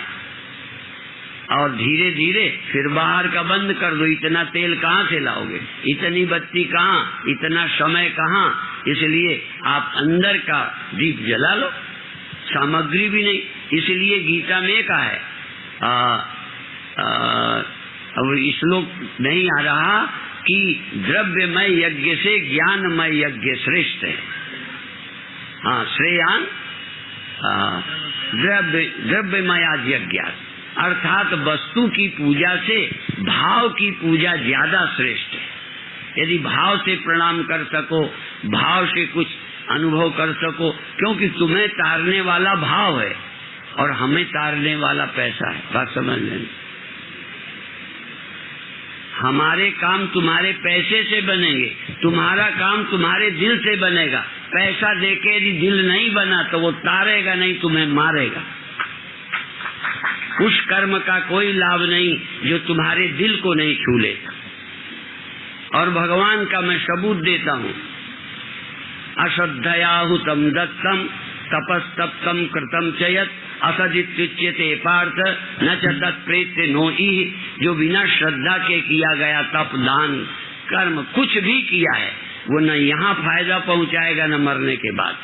Speaker 4: और धीरे धीरे फिर बाहर का बंद कर दो। इतना तेल कहाँ से लाओगे, इतनी बत्ती कहाँ, इतना समय कहाँ, इसलिए आप अंदर का दीप जला लो, सामग्री भी नहीं। इसलिए गीता में कहा है, अब श्लोक नहीं आ रहा कि द्रव्यमय यज्ञ से ज्ञानमय यज्ञ श्रेष्ठ है। हाँ, श्रेयान द्रव्यमया यज्ञ, अर्थात वस्तु की पूजा से भाव की पूजा ज्यादा श्रेष्ठ है। यदि भाव से प्रणाम कर सको, भाव से कुछ अनुभव कर सको, क्योंकि तुम्हें तारने वाला भाव है और हमें तारने वाला पैसा है। बात समझ लेना, हमारे काम तुम्हारे पैसे से बनेंगे, तुम्हारा काम तुम्हारे दिल से बनेगा। पैसा देके यदि दिल नहीं बना तो वो तारेगा नहीं, तुम्हें मारेगा। उस कर्म का कोई लाभ नहीं जो तुम्हारे दिल को नहीं छू ले। और भगवान का मैं सबूत देता हूँ, अश्रद्धयाहुतम दत्तम तपस्तप्तम कृतम चयत असदित्युच्यते पार्थ न च तत्प्रेत्य नोहि। जो बिना श्रद्धा के किया गया तप, दान, कर्म कुछ भी किया है वो न यहाँ फायदा पहुँचाएगा न मरने के बाद।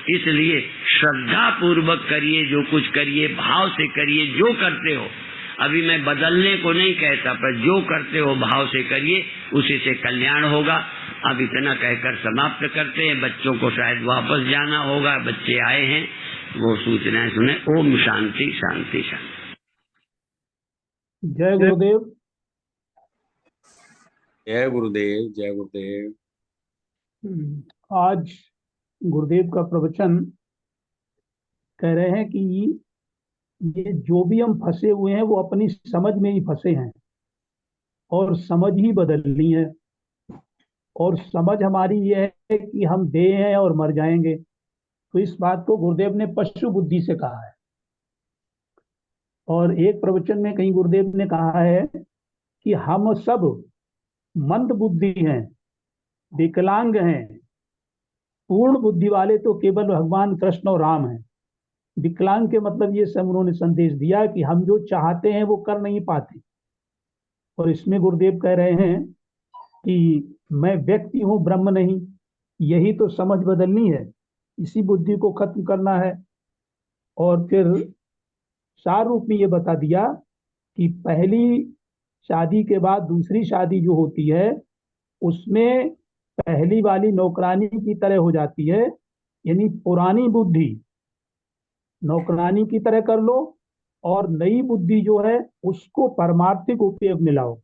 Speaker 4: इसलिए श्रद्धा पूर्वक करिए, जो कुछ करिए भाव से करिए। जो करते हो, अभी मैं बदलने को नहीं कहता, पर जो करते हो भाव से करिए, उसी से कल्याण होगा। अब इतना कहकर समाप्त करते हैं। बच्चों को शायद वापस जाना होगा, बच्चे आए हैं, वो सूचनाएं सुने। ओम शांति शांति शांति।
Speaker 1: जय गुरुदेव।
Speaker 3: जय गुरुदेव, जय गुरुदेव।
Speaker 1: आज गुरुदेव का प्रवचन कह रहे हैं कि ये जो भी हम फंसे हुए हैं वो अपनी समझ में ही फंसे हैं, और समझ ही बदलनी है। और समझ हमारी ये है कि हम देह हैं और मर जाएंगे। तो इस बात को गुरुदेव ने पशु बुद्धि से कहा है। और एक प्रवचन में कहीं गुरुदेव ने कहा है कि हम सब मंद बुद्धि हैं, विकलांग हैं, पूर्ण बुद्धि वाले तो केवल भगवान कृष्ण और राम हैं। विकलांग के मतलब ये सब उन्होंने संदेश दिया कि हम जो चाहते हैं वो कर नहीं पाते। और इसमें गुरुदेव कह रहे हैं कि मैं व्यक्ति हूं, ब्रह्म नहीं। यही तो समझ बदलनी है, इसी बुद्धि को खत्म करना है। और फिर सार रूप में ये बता दिया कि पहली शादी के बाद दूसरी शादी जो होती है उसमें पहली वाली नौकरानी की तरह हो जाती है। यानी पुरानी बुद्धि नौकरानी की तरह कर लो और नई बुद्धि जो है उसको परमार्थिक उपयोग में लाओ।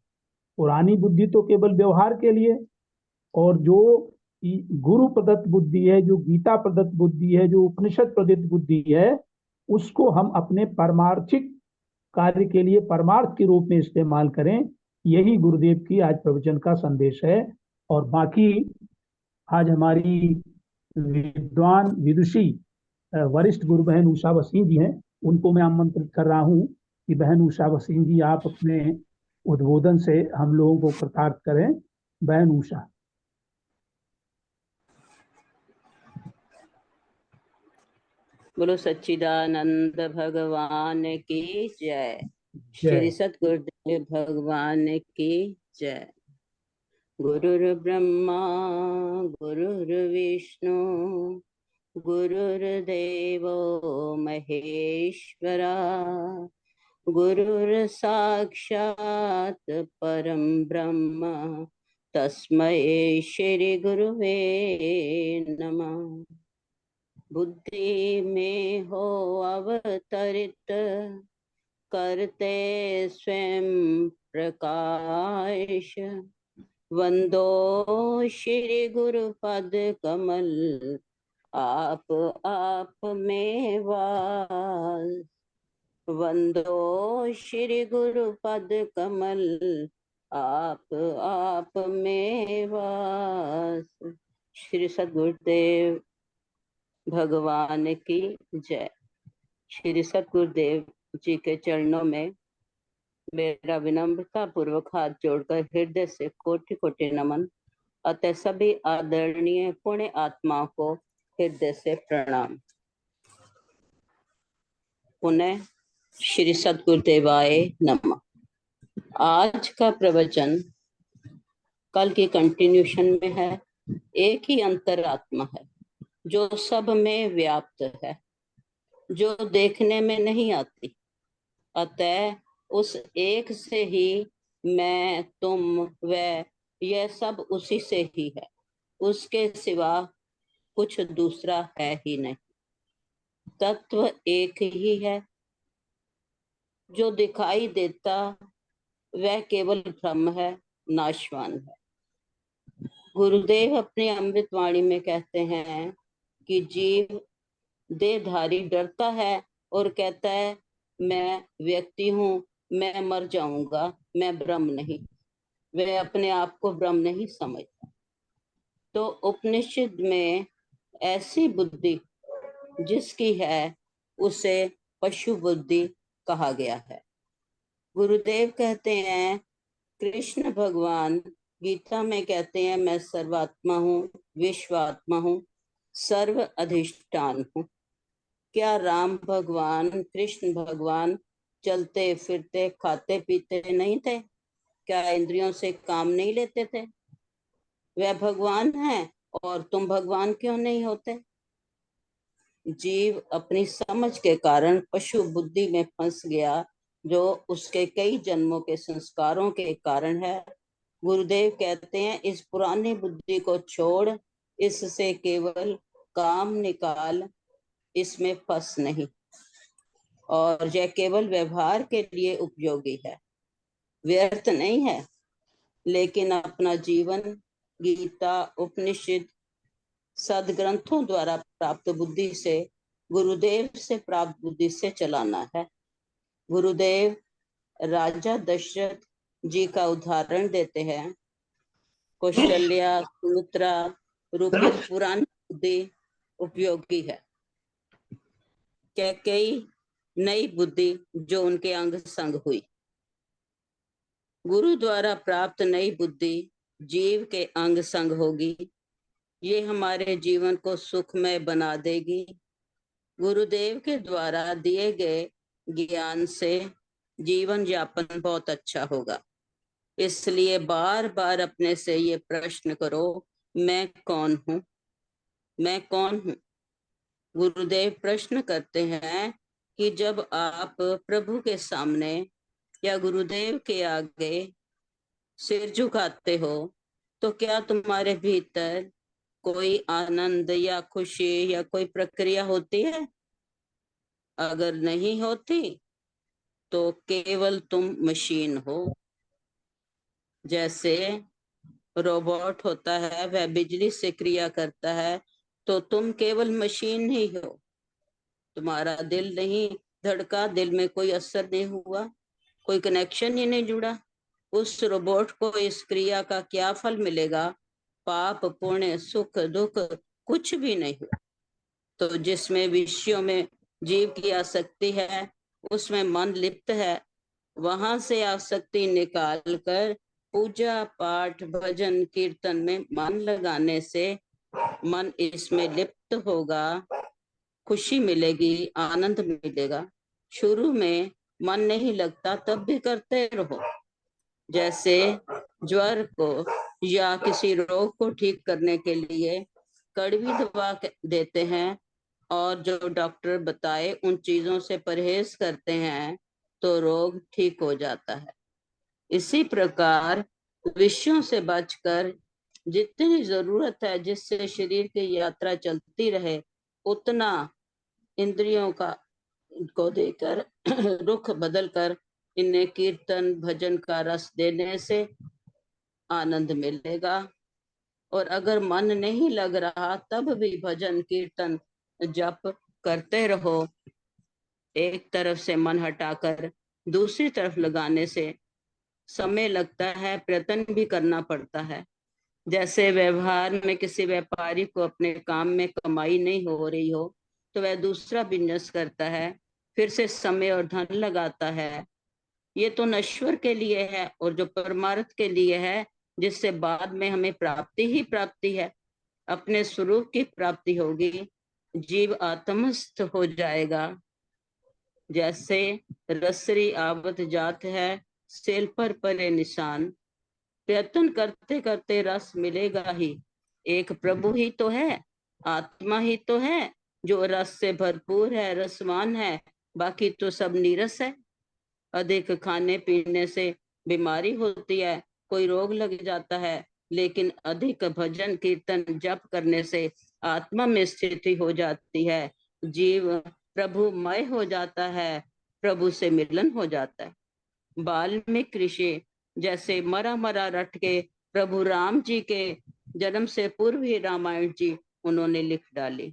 Speaker 1: पुरानी बुद्धि तो केवल व्यवहार के लिए, और जो गुरु प्रदत्त बुद्धि है, जो गीता प्रदत्त बुद्धि है, जो उपनिषद प्रदत्त बुद्धि है, उसको हम अपने परमार्थिक कार्य के लिए परमार्थ के रूप में इस्तेमाल करें। यही गुरुदेव की आज प्रवचन का संदेश है। और बाकी आज हमारी विद्वान विदुषी वरिष्ठ गुरु बहन उषा वसीम जी हैं, उनको मैं आमंत्रित कर रहा हूं कि बहन उषा वसीम जी आप अपने उद्बोधन से हम लोगों को कृतार्थ करें। बहन उषा।
Speaker 5: बोलो सच्चिदानंद भगवान की जय। श्री सतगुरुदेव भगवान की जय। गुरुर्ब्रह्मा गुरुर्विष्णु गुरुर्देवो महेश्वरा, गुरुर्साक्षात् परम ब्रह्म तस्मै श्री गुरुवे नमः। बुद्धि में हो अवतरित करते स्वयं प्रकाश, वंदो श्री गुरु पद कमल आप में वास। वंदो श्री गुरु पद कमल, आप में वास। श्री सद्गुरुदेव भगवान की जय। श्री सद्गुरुदेव जी के चरणों में मेरा विनम्रता पूर्वक हाथ जोड़कर हृदय से कोटि कोटि नमन। अतः सभी आदरणीय पुण्य आत्माओं को हृदय से प्रणाम। पुनः श्री सद्गुरुदेवाय नमः। आज का प्रवचन कल की कंटिन्यूशन में है। एक ही अंतरात्मा है जो सब में व्याप्त है, जो देखने में नहीं आती। अतः उस एक से ही मैं, तुम, वह, यह सब उसी से ही है। उसके सिवा कुछ दूसरा है ही नहीं। तत्व एक ही है। जो दिखाई देता वह केवल भ्रम है, नाशवान है। गुरुदेव अपनी अमृत वाणी में कहते हैं कि जीव देहधारी डरता है और कहता है मैं व्यक्ति हूं, मैं मर जाऊंगा, मैं ब्रह्म नहीं। वह अपने आप को ब्रह्म नहीं समझता। तो उपनिषद में ऐसी बुद्धि जिसकी है उसे पशु बुद्धि कहा गया है। गुरुदेव कहते हैं, कृष्ण भगवान गीता में कहते हैं मैं सर्वात्मा हूँ, विश्वात्मा हूँ, सर्व अधिष्ठान हूँ। क्या राम भगवान, कृष्ण भगवान चलते फिरते खाते पीते नहीं थे? क्या इंद्रियों से काम नहीं लेते थे? वह भगवान है और तुम भगवान क्यों नहीं होते? जीव अपनी समझ के कारण पशु बुद्धि में फंस गया, जो उसके कई जन्मों के संस्कारों के कारण है। गुरुदेव कहते हैं इस पुरानी बुद्धि को छोड़, इससे केवल काम निकाल, इसमें फंस नहीं। और यह केवल व्यवहार के लिए उपयोगी है, व्यर्थ नहीं है। लेकिन अपना जीवन गीता, उपनिषद, सदग्रंथों द्वारा प्राप्त बुद्धि से, गुरुदेव से प्राप्त बुद्धि से चलाना है। गुरुदेव राजा दशरथ जी का उदाहरण देते हैं। कौशल्या, सुमित्रा रूपी पुरानी बुद्धि उपयोगी है। कैकेयी नई बुद्धि जो उनके अंग संग हुई। गुरु द्वारा प्राप्त नई बुद्धि जीव के अंग संग होगी। ये हमारे जीवन को सुखमय बना देगी। गुरुदेव के द्वारा दिए गए ज्ञान से जीवन यापन बहुत अच्छा होगा। इसलिए बार बार अपने से ये प्रश्न करो, मैं कौन हूँ? मैं कौन हूँ? गुरुदेव प्रश्न करते हैं कि जब आप प्रभु के सामने या गुरुदेव के आगे सिर झुकाते हो तो क्या तुम्हारे भीतर कोई आनंद या खुशी या कोई प्रक्रिया होती है? अगर नहीं होती तो केवल तुम मशीन हो। जैसे रोबोट होता है, वह बिजली से क्रिया करता है, तो तुम केवल मशीन ही हो। तुम्हारा दिल नहीं धड़का, दिल में कोई असर नहीं हुआ, कोई कनेक्शन ही नहीं जुड़ा। उस रोबोट को इस क्रिया का क्या फल मिलेगा? पाप पुण्य, सुख दुख कुछ भी नहीं हुआ। तो जिसमें विषयों में जीव की आसक्ति है, उसमें मन लिप्त है, वहां से आसक्ति निकाल कर पूजा पाठ भजन कीर्तन में मन लगाने से मन इसमें लिप्त होगा, खुशी मिलेगी, आनंद मिलेगा। शुरू में मन नहीं लगता तब भी करते रहो। जैसे ज्वर को या किसी रोग को ठीक करने के लिए कड़वी दवा देते हैं और जो डॉक्टर बताए उन चीजों से परहेज करते हैं तो रोग ठीक हो जाता है। इसी प्रकार विषयों से बचकर जितनी जरूरत है जिससे शरीर की यात्रा चलती रहे, उतना इंद्रियों को देकर रुख बदलकर इन्हें कीर्तन भजन का रस देने से आनंद मिलेगा और अगर मन नहीं लग रहा तब भी भजन कीर्तन जप करते रहो। एक तरफ से मन हटाकर दूसरी तरफ लगाने से समय लगता है, प्रयत्न भी करना पड़ता है। जैसे व्यवहार में किसी व्यापारी को अपने काम में कमाई नहीं हो रही हो तो वह दूसरा बिजनेस करता है, फिर से समय और धन लगाता है। ये तो नश्वर के लिए है, और जो परमार्थ के लिए है, जिससे बाद में हमें प्राप्ति ही प्राप्ति है, अपने स्वरूप की प्राप्ति होगी, जीव आत्मस्थ हो जाएगा। जैसे रसरी आवत जात है, सेल पर परे निशान। प्रयत्न करते करते रस मिलेगा ही। एक प्रभु ही तो है, आत्मा ही तो है जो रस से भरपूर है, रसवान है, बाकी तो सब नीरस है। अधिक खाने पीने से बीमारी होती है, कोई रोग लग जाता है, लेकिन अधिक भजन कीर्तन जप करने से आत्मा में स्थिति हो जाती है, जीव प्रभुमय हो जाता है, प्रभु से मिलन हो जाता है। वाल्मीकि ऋषि जैसे मरा मरा रट के प्रभु राम जी के जन्म से पूर्व ही रामायण जी उन्होंने लिख डाली।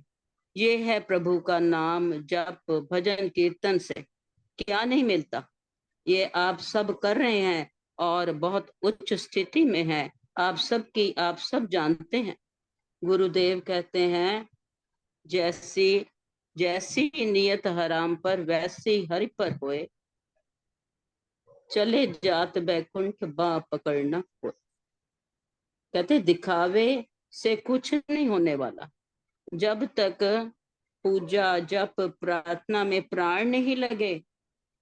Speaker 5: ये है प्रभु का नाम जप भजन कीर्तन से क्या नहीं मिलता। ये आप सब कर रहे हैं और बहुत उच्च स्थिति में है, आप सब जानते हैं। गुरुदेव कहते हैं, जैसी जैसी नियत हराम पर वैसी हरि पर होए, चले जात बैकुंठ बा पकड़ना हो। कहते दिखावे से कुछ नहीं होने वाला। जब तक पूजा जप प्रार्थना में प्राण नहीं लगे,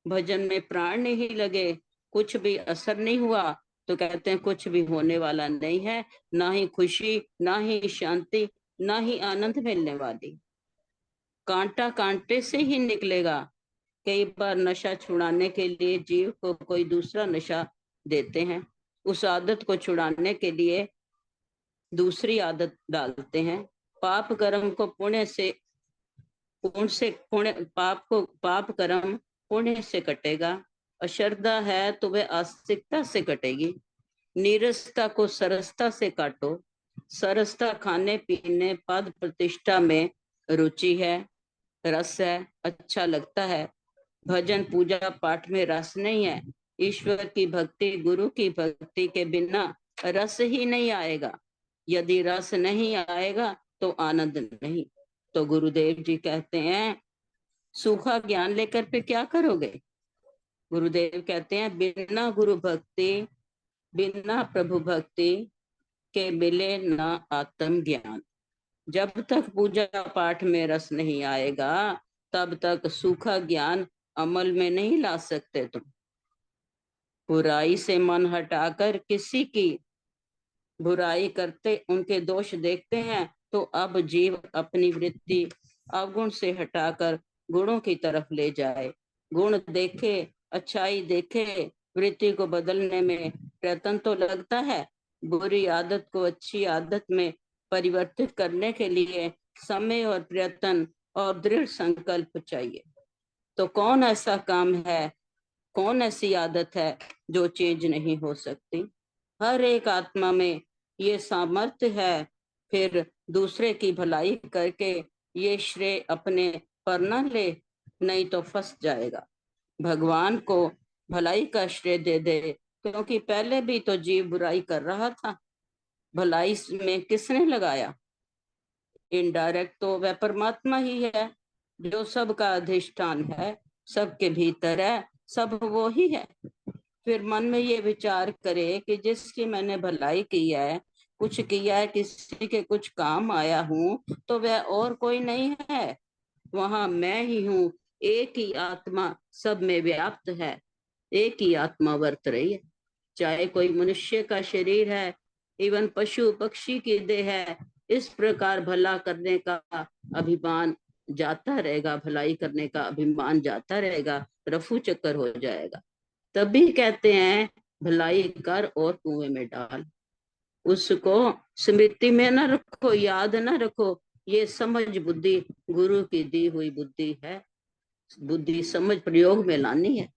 Speaker 5: भजन में प्राण नहीं लगे, कुछ भी असर नहीं हुआ, तो कहते हैं कुछ भी होने वाला नहीं है, ना ही खुशी, ना ही शांति, ना ही आनंद मिलने वाली। कांटा कांटे से ही निकलेगा। कई बार नशा छुड़ाने के लिए जीव को कोई दूसरा नशा देते हैं, उस आदत को छुड़ाने के लिए दूसरी आदत डालते हैं। पाप कर्म को पुण्य से पाप कर्म पुण्य से कटेगा। अश्रद्धा है तो वह आस्तिकता से कटेगी। नीरसता को सरसता से काटो। सरसता खाने पीने पद प्रतिष्ठा में रुचि है, रस है, अच्छा लगता है। भजन पूजा पाठ में रस नहीं है। ईश्वर की भक्ति गुरु की भक्ति के बिना रस ही नहीं आएगा। यदि रस नहीं आएगा तो आनंद नहीं। तो गुरुदेव जी कहते हैं, सूखा ज्ञान लेकर पे क्या करोगे। गुरुदेव कहते हैं, बिना गुरु भक्ति बिना प्रभु भक्ति के मिले न आत्म ज्ञान। जब तक पूजा पाठ में रस नहीं आएगा तब तक सूखा ज्ञान अमल में नहीं ला सकते तुम। बुराई से मन हटाकर किसी की बुराई करते उनके दोष देखते हैं तो अब जीव अपनी वृत्ति अवगुण से हटाकर गुणों की तरफ ले जाए। गुण देखे, अच्छाई देखे, वृत्ति को बदलने में प्रयत्न तो लगता है। बुरी आदत को अच्छी आदत में परिवर्तित करने के लिए समय और प्रयत्न और दृढ़ संकल्प चाहिए। तो कौन ऐसा काम है, कौन ऐसी आदत है जो चेंज नहीं हो सकती। हर एक आत्मा में ये सामर्थ्य है। फिर दूसरे की भलाई करके ये श्रेय अपने पर न ले, नहीं तो फंस जाएगा। भगवान को भलाई का श्रेय दे दे, क्योंकि पहले भी तो जीव बुराई कर रहा था। भलाई में किसने लगाया। इनडायरेक्ट तो वह परमात्मा ही है जो सबका अधिष्ठान है, सबके भीतर है, सब वो ही है। फिर मन में ये विचार करे कि जिसकी मैंने भलाई की है, कुछ किया है, किसी के कुछ काम आया हूँ, तो वह और कोई नहीं है, वहां मैं ही हूँ। एक ही आत्मा सब में व्याप्त है, एक ही आत्मा वर्त रही है। चाहे कोई मनुष्य का शरीर है, इवन पशु पक्षी की देह है, इस प्रकार भला करने का अभिमान जाता रहेगा, भलाई करने का अभिमान जाता रहेगा, रफू चक्कर हो जाएगा। तभी कहते हैं, भलाई कर और कुएं में डाल। उसको स्मृति में न रखो, याद न रखो। ये समझ बुद्धि गुरु की दी हुई बुद्धि है। बुद्धि समझ प्रयोग में लानी है,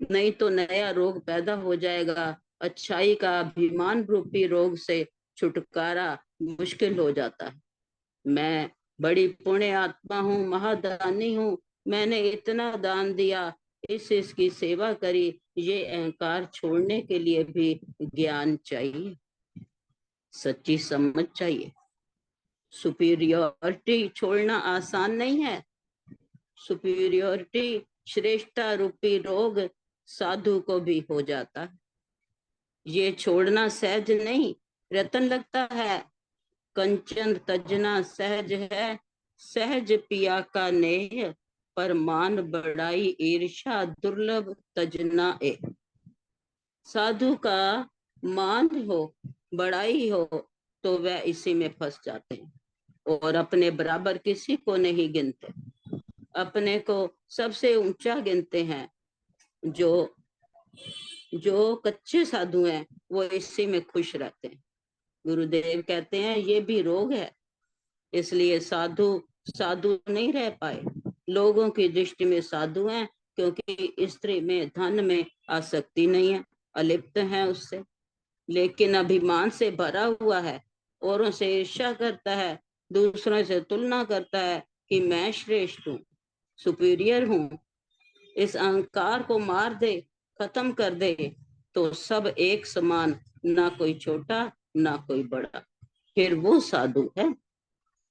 Speaker 5: नहीं तो नया रोग पैदा हो जाएगा। अच्छाई का अभिमान रूपी रोग से छुटकारा मुश्किल हो जाता है। मैं बड़ी पुण्य आत्मा हूँ, महादानी हूँ, मैंने इतना दान दिया, इसकी सेवा करी, ये अहंकार छोड़ने के लिए भी ज्ञान चाहिए, सच्ची समझ चाहिए। सुपीरियोरिटी छोड़ना आसान नहीं है। सुपीरियोरिटी श्रेष्ठता रूपी रोग साधु को भी हो जाता है। ये छोड़ना सहज नहीं, रतन लगता है। कंचन तजना सहज है, सहज पिया का नेह, पर मान बड़ाई ईर्षा दुर्लभ तजना ए। साधु का मान हो, बड़ाई हो, तो वह इसी में फंस जाते हैं और अपने बराबर किसी को नहीं गिनते, अपने को सबसे ऊंचा गिनते हैं। जो जो कच्चे साधु हैं वो इसी में खुश रहते हैं। गुरुदेव कहते हैं ये भी रोग है, इसलिए साधु साधु नहीं रह पाए। लोगों की दृष्टि में साधु हैं क्योंकि स्त्री में धन में आसक्ति नहीं है, अलिप्त है उससे, लेकिन अभिमान से भरा हुआ है, औरों से ईर्ष्या करता है, दूसरों से तुलना करता है कि मैं श्रेष्ठ हूँ, सुपीरियर हूँ। इस अहंकार को मार दे, खत्म कर दे, तो सब एक समान, ना कोई छोटा ना कोई बड़ा, फिर वो साधु है।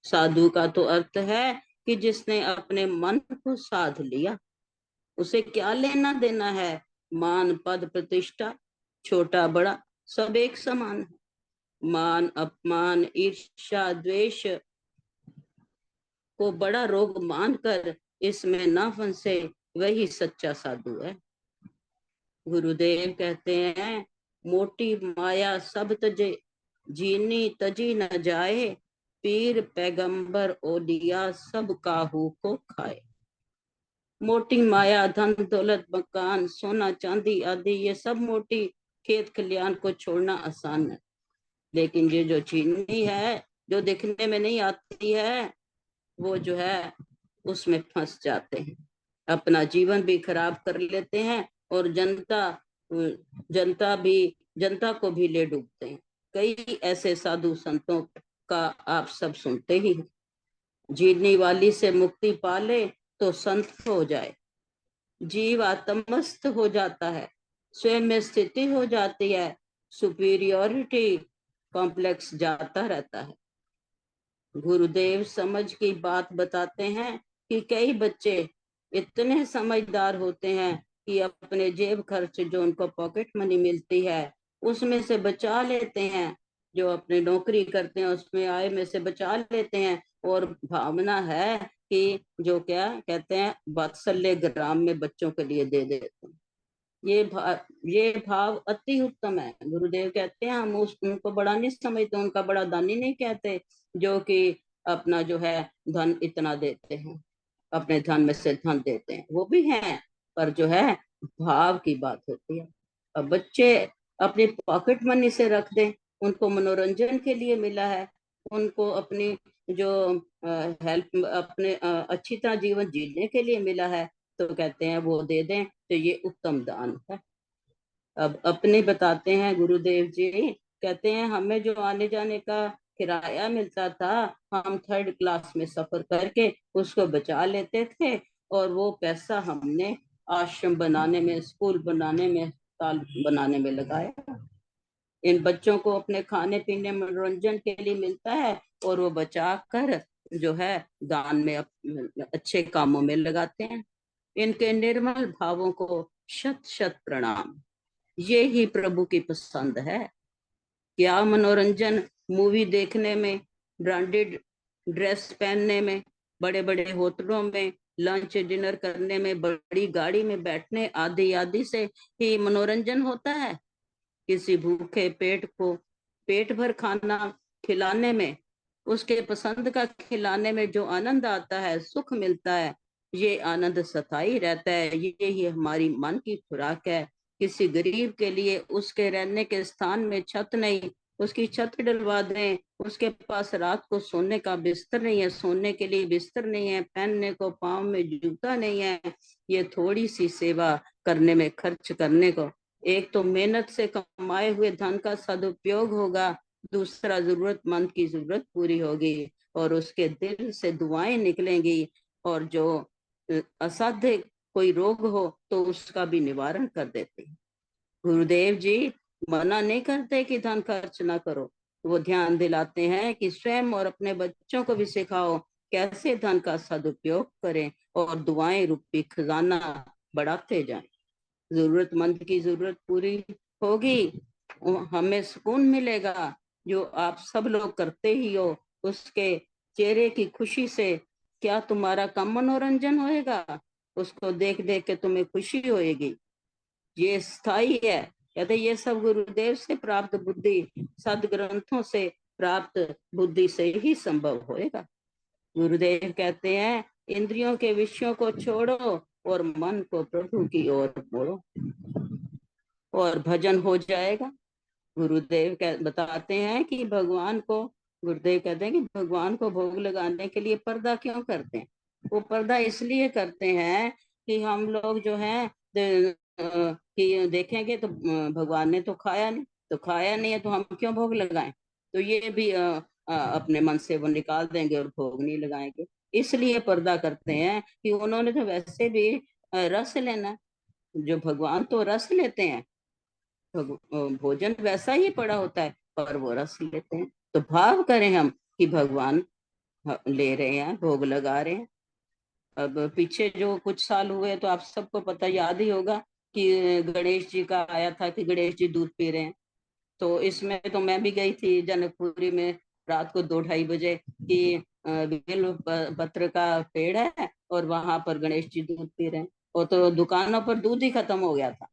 Speaker 5: साधु का तो अर्थ है कि जिसने अपने मन को साध लिया, उसे क्या लेना देना है मान पद प्रतिष्ठा, छोटा बड़ा सब एक समान है। मान अपमान ईर्ष्या द्वेष को बड़ा रोग मानकर इसमें ना फंसे, वही सच्चा साधु है। गुरुदेव कहते हैं मोटी माया सब तजे, जीनी तजी न जाए, पीर पैगंबर ओलिया सब काहू को खाए। मोटी माया धन दौलत मकान सोना चांदी आदि, ये सब मोटी खेत खलियान को छोड़ना आसान है, लेकिन ये जो चीनी है जो दिखने में नहीं आती है, वो जो है उसमें फंस जाते हैं, अपना जीवन भी खराब कर लेते हैं और जनता को भी ले डूबते हैं। कई ऐसे साधु संतों का आप सब सुनते ही हैं। जीतने वाली से मुक्ति पाले तो संत हो जाए, जीव आत्मस्थ हो जाता है, स्वयं में स्थिति हो जाती है, सुपीरियोरिटी कॉम्प्लेक्स जाता रहता है। गुरुदेव समझ की बात बताते हैं कि कई बच्चे इतने समझदार होते हैं कि अपने जेब खर्च जो उनको पॉकेट मनी मिलती है उसमें से बचा लेते हैं, जो अपने नौकरी करते हैं उसमें आय में से बचा लेते हैं, और भावना है कि जो क्या कहते हैं वात्सल्य ग्राम में बच्चों के लिए दे देते हैं। ये भाव अति उत्तम है। गुरुदेव कहते हैं हम उनको बड़ा नहीं समझते, उनका बड़ा दानी नहीं कहते, जो कि अपना जो है धन इतना देते हैं, अपने धन में से धन देते हैं, वो भी हैं, पर जो है भाव की बात होती है। अब बच्चे अपनी पॉकेट मनी से रख दें, उनको मनोरंजन के लिए मिला है, उनको अपनी जो हेल्प अपने अच्छी तरह जीवन जीने के लिए मिला है, तो कहते हैं वो दे दें, तो ये उत्तम दान है। अब अपने बताते हैं गुरुदेव जी, कहते हैं हमें जो आने जाने का किराया मिलता था, हम 3rd क्लास में सफर करके उसको बचा लेते थे, और वो पैसा हमने आश्रम बनाने में, स्कूल बनाने में, अस्पताल बनाने में लगाया। इन बच्चों को अपने खाने पीने मनोरंजन के लिए मिलता है, और वो बचा कर जो है दान में अच्छे कामों में लगाते हैं। इनके निर्मल भावों को शत शत प्रणाम। ये ही प्रभु की पसंद है। क्या मनोरंजन मूवी देखने में, ब्रांडेड ड्रेस पहनने में, बड़े बड़े होटलों में लंच डिनर करने में, बड़ी गाड़ी में बैठने आदि आदि से ही मनोरंजन होता है? किसी भूखे पेट को पेट भर खाना खिलाने में, उसके पसंद का खिलाने में जो आनंद आता है, सुख मिलता है, ये आनंद सताई रहता है। ये ही हमारी मन की खुराक है। किसी गरीब के लिए उसके रहने के स्थान में छत नहीं, उसकी छत डलवा दें। उसके पास रात को सोने का बिस्तर नहीं है, सोने के लिए बिस्तर नहीं है, पहनने को पाँव में जूता नहीं है। ये थोड़ी सी सेवा करने में खर्च करने को, एक तो मेहनत से कमाए हुए धन का सदुपयोग होगा, दूसरा जरूरतमंद की जरूरत पूरी होगी और उसके दिल से दुआएं निकलेंगी, और जो असाध्य कोई रोग हो तो उसका भी निवारण कर देते हैं। गुरुदेव जी मना नहीं करते कि धन खर्च ना करो, वो ध्यान दिलाते हैं कि स्वयं और अपने बच्चों को भी सिखाओ कैसे धन का सदुपयोग करें और दुआएं रूपी खजाना बढ़ाते जाएं। जरूरतमंद की जरूरत पूरी होगी, हमें सुकून मिलेगा। जो आप सब लोग करते ही हो, उसके चेहरे की खुशी से क्या तुम्हारा कम मनोरंजन होएगा? उसको देख देख के तुम्हें खुशी होएगी। ये स्थायी है। कहते ये सब गुरुदेव से प्राप्त बुद्धि, सदग्रंथों से प्राप्त बुद्धि से ही संभव होएगा। गुरुदेव कहते हैं इंद्रियों के विषयों को छोड़ो और मन को प्रभु की ओर मोड़ो और भजन हो जाएगा। गुरुदेव बताते हैं कि भगवान को, गुरुदेव कहते हैं कि भगवान को भोग लगाने के लिए पर्दा क्यों करते हैं? वो पर्दा इसलिए करते हैं कि हम लोग जो है कि देखेंगे तो भगवान ने तो खाया नहीं, तो खाया नहीं है तो हम क्यों भोग लगाएं? तो ये भी अपने मन से वो निकाल देंगे और भोग नहीं लगाएंगे। इसलिए पर्दा करते हैं कि उन्होंने तो वैसे भी रस लेना, जो भगवान तो रस लेते हैं, भोजन वैसा ही पड़ा होता है पर वो रस लेते हैं। तो भाव करें हम कि भगवान ले रहे हैं, भोग लगा रहे हैं। अब पीछे जो कुछ साल हुए तो आप सबको पता याद ही होगा कि गणेश जी का आया था कि गणेश जी दूध पी रहे हैं। तो इसमें तो मैं भी गई थी जनकपुरी में रात को 2-2:30 बजे कि बेल पत्र का पेड़ है और वहां पर गणेश जी दूध पी रहे हैं, और तो दुकानों पर दूध ही खत्म हो गया था।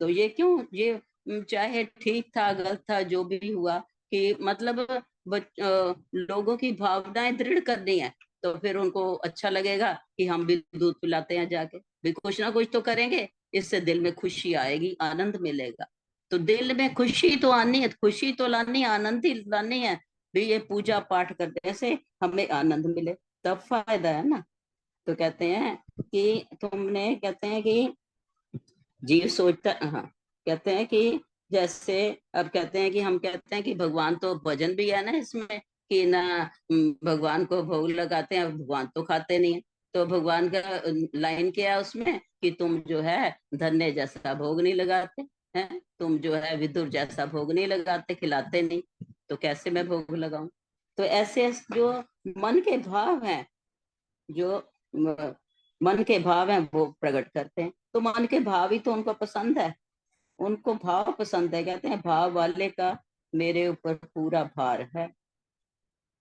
Speaker 5: तो ये क्यों? ये चाहे ठीक था गलत था जो भी हुआ, कि मतलब लोगों की भावनाएं दृढ़ करनी है, तो फिर उनको अच्छा लगेगा कि हम भी दूध पिलाते हैं जाके, भी कुछ ना कुछ तो करेंगे, इससे दिल में खुशी आएगी, आनंद मिलेगा। तो दिल में खुशी तो आनी है, खुशी तो लानी है, आनंद ही लानी है भी। ये पूजा पाठ करने से हमें आनंद मिले तब फायदा है ना। तो कहते हैं कि तुमने, कहते हैं कि जीव सोचता, हाँ, कहते हैं कि जैसे अब कहते हैं कि हम कहते हैं कि भगवान तो भजन भी है ना इसमें, कि ना भगवान को भोग लगाते हैं, भगवान तो खाते नहीं है। तो भगवान का लाइन क्या है उसमें कि तुम जो है धन्य जैसा भोग नहीं लगाते हैं, तुम जो है विदुर जैसा भोग नहीं लगाते, खिलाते नहीं, तो कैसे मैं भोग लगाऊं? तो ऐसे जो मन के भाव हैं, जो मन के भाव हैं वो प्रकट करते हैं। तो मन के भाव ही तो उनको पसंद है, उनको भाव पसंद है। कहते हैं भाव वाले का मेरे ऊपर पूरा भार है।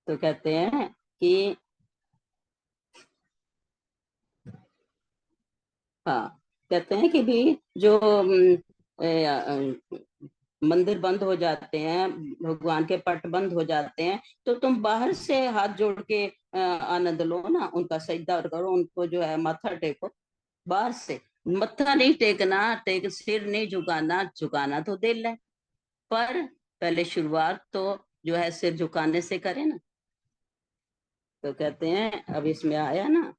Speaker 5: तो कहते हैं कि हाँ, कहते हैं कि भी जो मंदिर बंद हो जाते हैं, भगवान के पट बंद हो जाते हैं, तो तुम बाहर से हाथ जोड़ के आनंद लो ना, उनका सजदा करो, उनको जो है माथा टेको। बाहर से मत्था नहीं टेकना, सिर नहीं झुकाना, झुकाना तो दिल है, पर पहले शुरुआत तो जो है सिर झुकाने से करें ना। तो कहते हैं अब इसमें आया ना,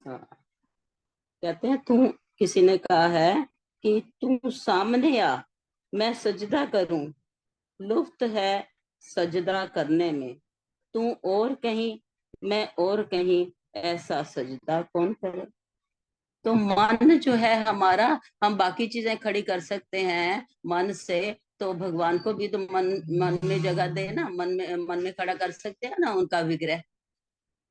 Speaker 5: हाँ, कहते हैं तू, किसी ने कहा है कि तू सामने आ मैं सजदा करूं, लुफ्त है सजदा करने में, तू और कहीं मैं और कहीं, ऐसा सजदा कौन करे? तो मन जो है हमारा, हम बाकी चीजें खड़ी कर सकते हैं मन से, तो भगवान को भी तो मन मन में जगह दे ना, मन में खड़ा कर सकते हैं ना उनका विग्रह,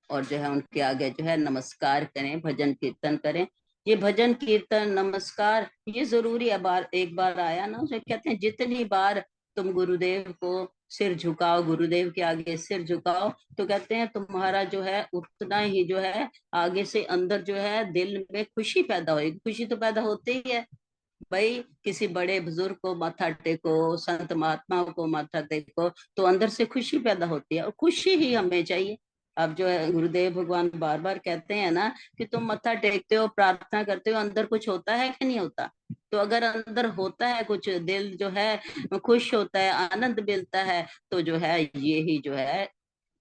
Speaker 5: और जो है उनके आगे जो है नमस्कार करें, भजन कीर्तन करें। ये भजन कीर्तन नमस्कार ये जरूरी है। एक बार आया ना, उसे कहते हैं जितनी बार तुम गुरुदेव को सिर झुकाओ, गुरुदेव के आगे सिर झुकाओ, तो कहते हैं तुम्हारा जो है उतना ही जो है आगे से अंदर जो है दिल में खुशी पैदा होगी। खुशी तो पैदा होती ही है भाई, किसी बड़े बुजुर्ग को माथा टेको, संत महात्माओं को माथा टेको, तो अंदर से खुशी पैदा होती है, और खुशी ही हमें चाहिए। अब जो है गुरुदेव भगवान बार बार कहते हैं ना कि तुम मत्था टेकते हो, प्रार्थना करते हो, अंदर कुछ होता है कि नहीं होता? तो अगर अंदर होता है कुछ, दिल जो है खुश होता है, आनंद मिलता है, तो जो है ये ही जो है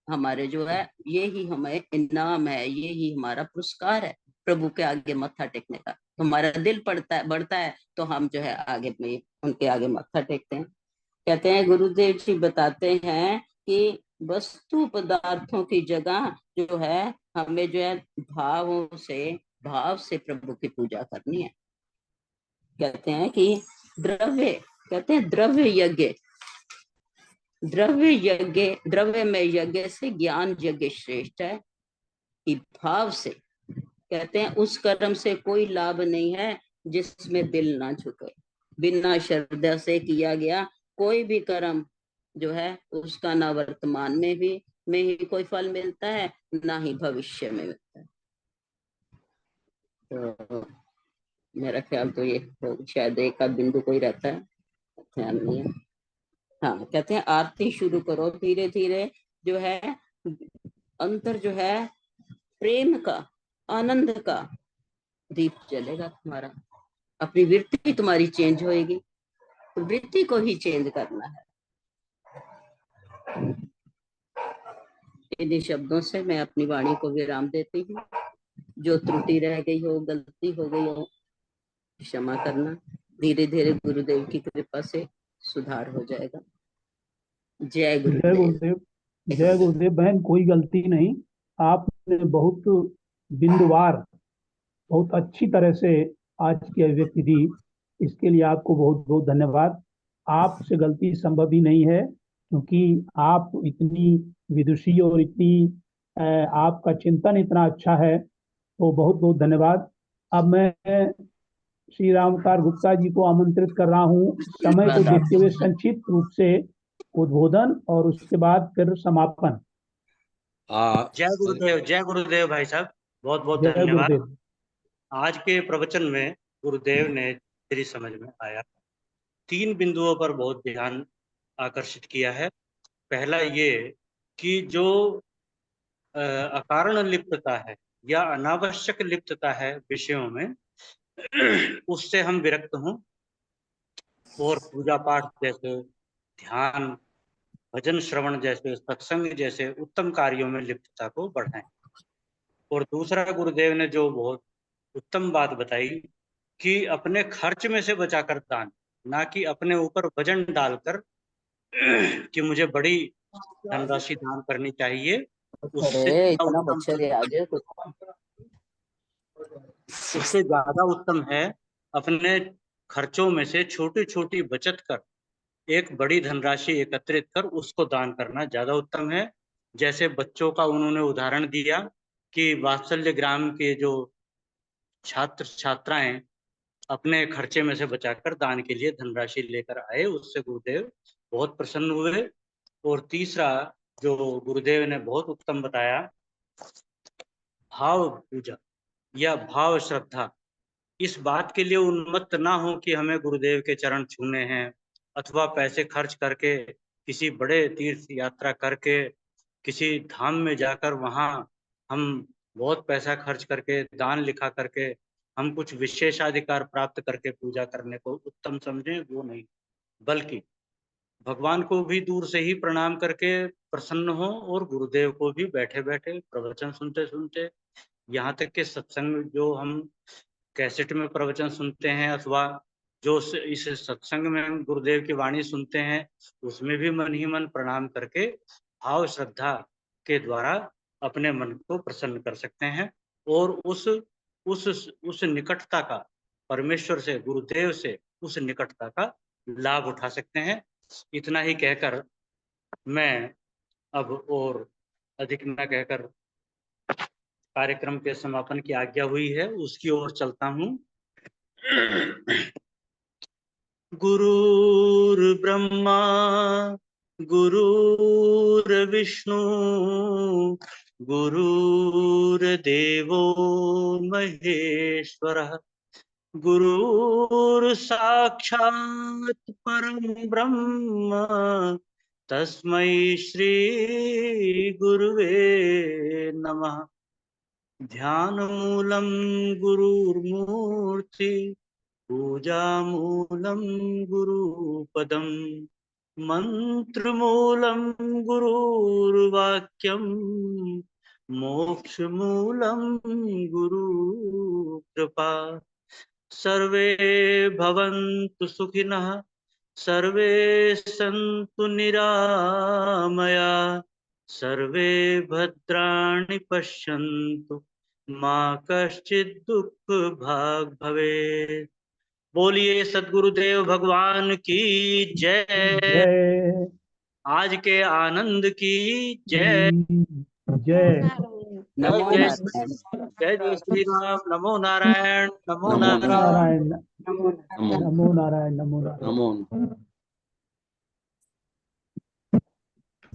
Speaker 5: हमारे जो है, ये ही हमें इनाम है, ये ही हमारा पुरस्कार है प्रभु के आगे मत्था टेकने का। तो हमारा दिल बढ़ता है तो हम जो है आगे में उनके आगे माथा टेकते हैं। कहते हैं गुरुदेव जी बताते हैं कि वस्तु पदार्थों की जगह जो है हमें जो है भाव से प्रभु की पूजा करनी है। कहते हैं कि द्रव्य, कहते हैं द्रव्य में यज्ञ से ज्ञान यज्ञ श्रेष्ठ है कि भाव से, कहते हैं उस कर्म से कोई लाभ नहीं है जिसमें दिल ना झुके। बिना श्रद्धा से किया गया कोई भी कर्म जो है उसका ना वर्तमान में ही कोई फल मिलता है, ना ही भविष्य में मिलता है। तो मेरा ख्याल तो ये शायद एक आध बिंदु कोई रहता है, ध्यान नहीं है। हाँ, कहते हैं आरती शुरू करो, धीरे धीरे जो है अंतर जो है प्रेम का, आनंद का दीप जलेगा तुम्हारा। अपनी वृत्ति तुम्हारी चेंज होएगी, तो वृत्ति को ही चेंज करना है। इन्हीं शब्दों से मैं अपनी वाणी को विराम देती हूँ। जो त्रुटि रह गई हो, गलती हो गई हो, क्षमा करना। धीरे धीरे गुरुदेव की कृपा से सुधार हो जाएगा। जय
Speaker 1: जय
Speaker 5: गुरुदेव।
Speaker 1: गुरुदेव। जय गुरुदेव। बहन, कोई गलती नहीं, आपने बहुत बिंदुवार, बहुत अच्छी तरह से आज की अभिव्यक्ति दी। इसके लिए आपको बहुत बहुत धन्यवाद। आपसे गलती संभव ही नहीं है, क्योंकि आप इतनी विदुषी और इतनी आपका चिंतन इतना अच्छा है, तो बहुत बहुत धन्यवाद। अब मैं श्री रामकार गुप्ता जी को आमंत्रित कर रहा हूँ समय को देखते हुए संक्षिप्त रूप से उद्बोधन और उसके बाद फिर समापन।
Speaker 6: जय गुरुदेव भाई साहब, बहुत बहुत
Speaker 1: जय
Speaker 6: धन्यवाद।
Speaker 1: गुरुदेव।
Speaker 6: आज के प्रवचन में गुरुदेव ने मेरी समझ में आया 3 बिंदुओं पर बहुत ध्यान आकर्षित किया है। पहला ये कि जो अकारण लिप्तता है या अनावश्यक लिप्तता है विषयों में, उससे हम विरक्त हों और पूजा पाठ जैसे, ध्यान, भजन श्रवण जैसे, सत्संग जैसे उत्तम कार्यों में लिप्तता को बढ़ाएं। और दूसरा, गुरुदेव ने जो बहुत उत्तम बात बताई कि अपने खर्च में से बचाकर दान, ना कि अपने ऊपर वजन डालकर कि मुझे बड़ी धनराशि दान करनी चाहिए।
Speaker 5: अरे इतना मच्छर है आज कुछ।
Speaker 6: उससे ज्यादा उत्तम है अपने खर्चों में से छोटी छोटी बचत कर एक बड़ी धनराशि एकत्रित कर उसको दान करना ज्यादा उत्तम है। जैसे बच्चों का उन्होंने उदाहरण दिया कि वात्सल्य ग्राम के जो छात्र छात्राएं अपने खर्चे में से बचाकर दान के लिए धनराशि लेकर आए, उससे गुरुदेव बहुत प्रसन्न हुए। और तीसरा जो गुरुदेव ने बहुत उत्तम बताया, भाव पूजा या भाव श्रद्धा, इस बात के लिए उन्मत्त ना हो कि हमें गुरुदेव के चरण छूने हैं, अथवा पैसे खर्च करके किसी बड़े तीर्थ यात्रा करके किसी धाम में जाकर वहाँ हम बहुत पैसा खर्च करके दान लिखा करके हम कुछ विशेषाधिकार प्राप्त करके पूजा करने को उत्तम समझें, वो नहीं, बल्कि भगवान को भी दूर से ही प्रणाम करके प्रसन्न हो और गुरुदेव को भी बैठे बैठे प्रवचन सुनते सुनते, यहाँ तक कि सत्संग जो हम कैसेट में प्रवचन सुनते हैं अथवा जो इस सत्संग में हम गुरुदेव की वाणी सुनते हैं, उसमें भी मन ही मन प्रणाम करके भाव श्रद्धा के द्वारा अपने मन को प्रसन्न कर सकते हैं और उस निकटता का, परमेश्वर से, गुरुदेव से उस निकटता का लाभ उठा सकते हैं। इतना ही कहकर मैं अब और अधिक न कहकर कार्यक्रम के समापन की आज्ञा हुई है उसकी ओर चलता हूँ। गुरुर्ब्रह्मा गुरुर्विष्णु गुरुर्देवो महेश्वरः गुरुर्साक्षात् परं ब्रह्म तस्मै श्री गुरुवे नमः। ध्यानमूलं गुरुर्मूर्ति पूजामूलं गुरुपदं मंत्रमूलं गुरुर्वाक्यं मोक्षमूलं गुरुकृपा। सर्वे भवन्तु सुखिनः, सर्वे सन्तु निरामया, सर्वे भद्राणि पश्यन्तु, मा कश्चित् दुःख भाग् भवेत्। बोलिए सद्गुरुदेव भगवान की जय।
Speaker 1: जय
Speaker 6: आज के आनंद की जय।
Speaker 1: जय।
Speaker 5: नमो
Speaker 6: जय
Speaker 5: नारायण।
Speaker 6: जय जय श्री राम। नमो नारायण। नमो
Speaker 3: नमो
Speaker 6: नारायण।
Speaker 1: नारायण।
Speaker 3: नमो
Speaker 1: नमो नारायण। नमो नारायण।
Speaker 3: नमो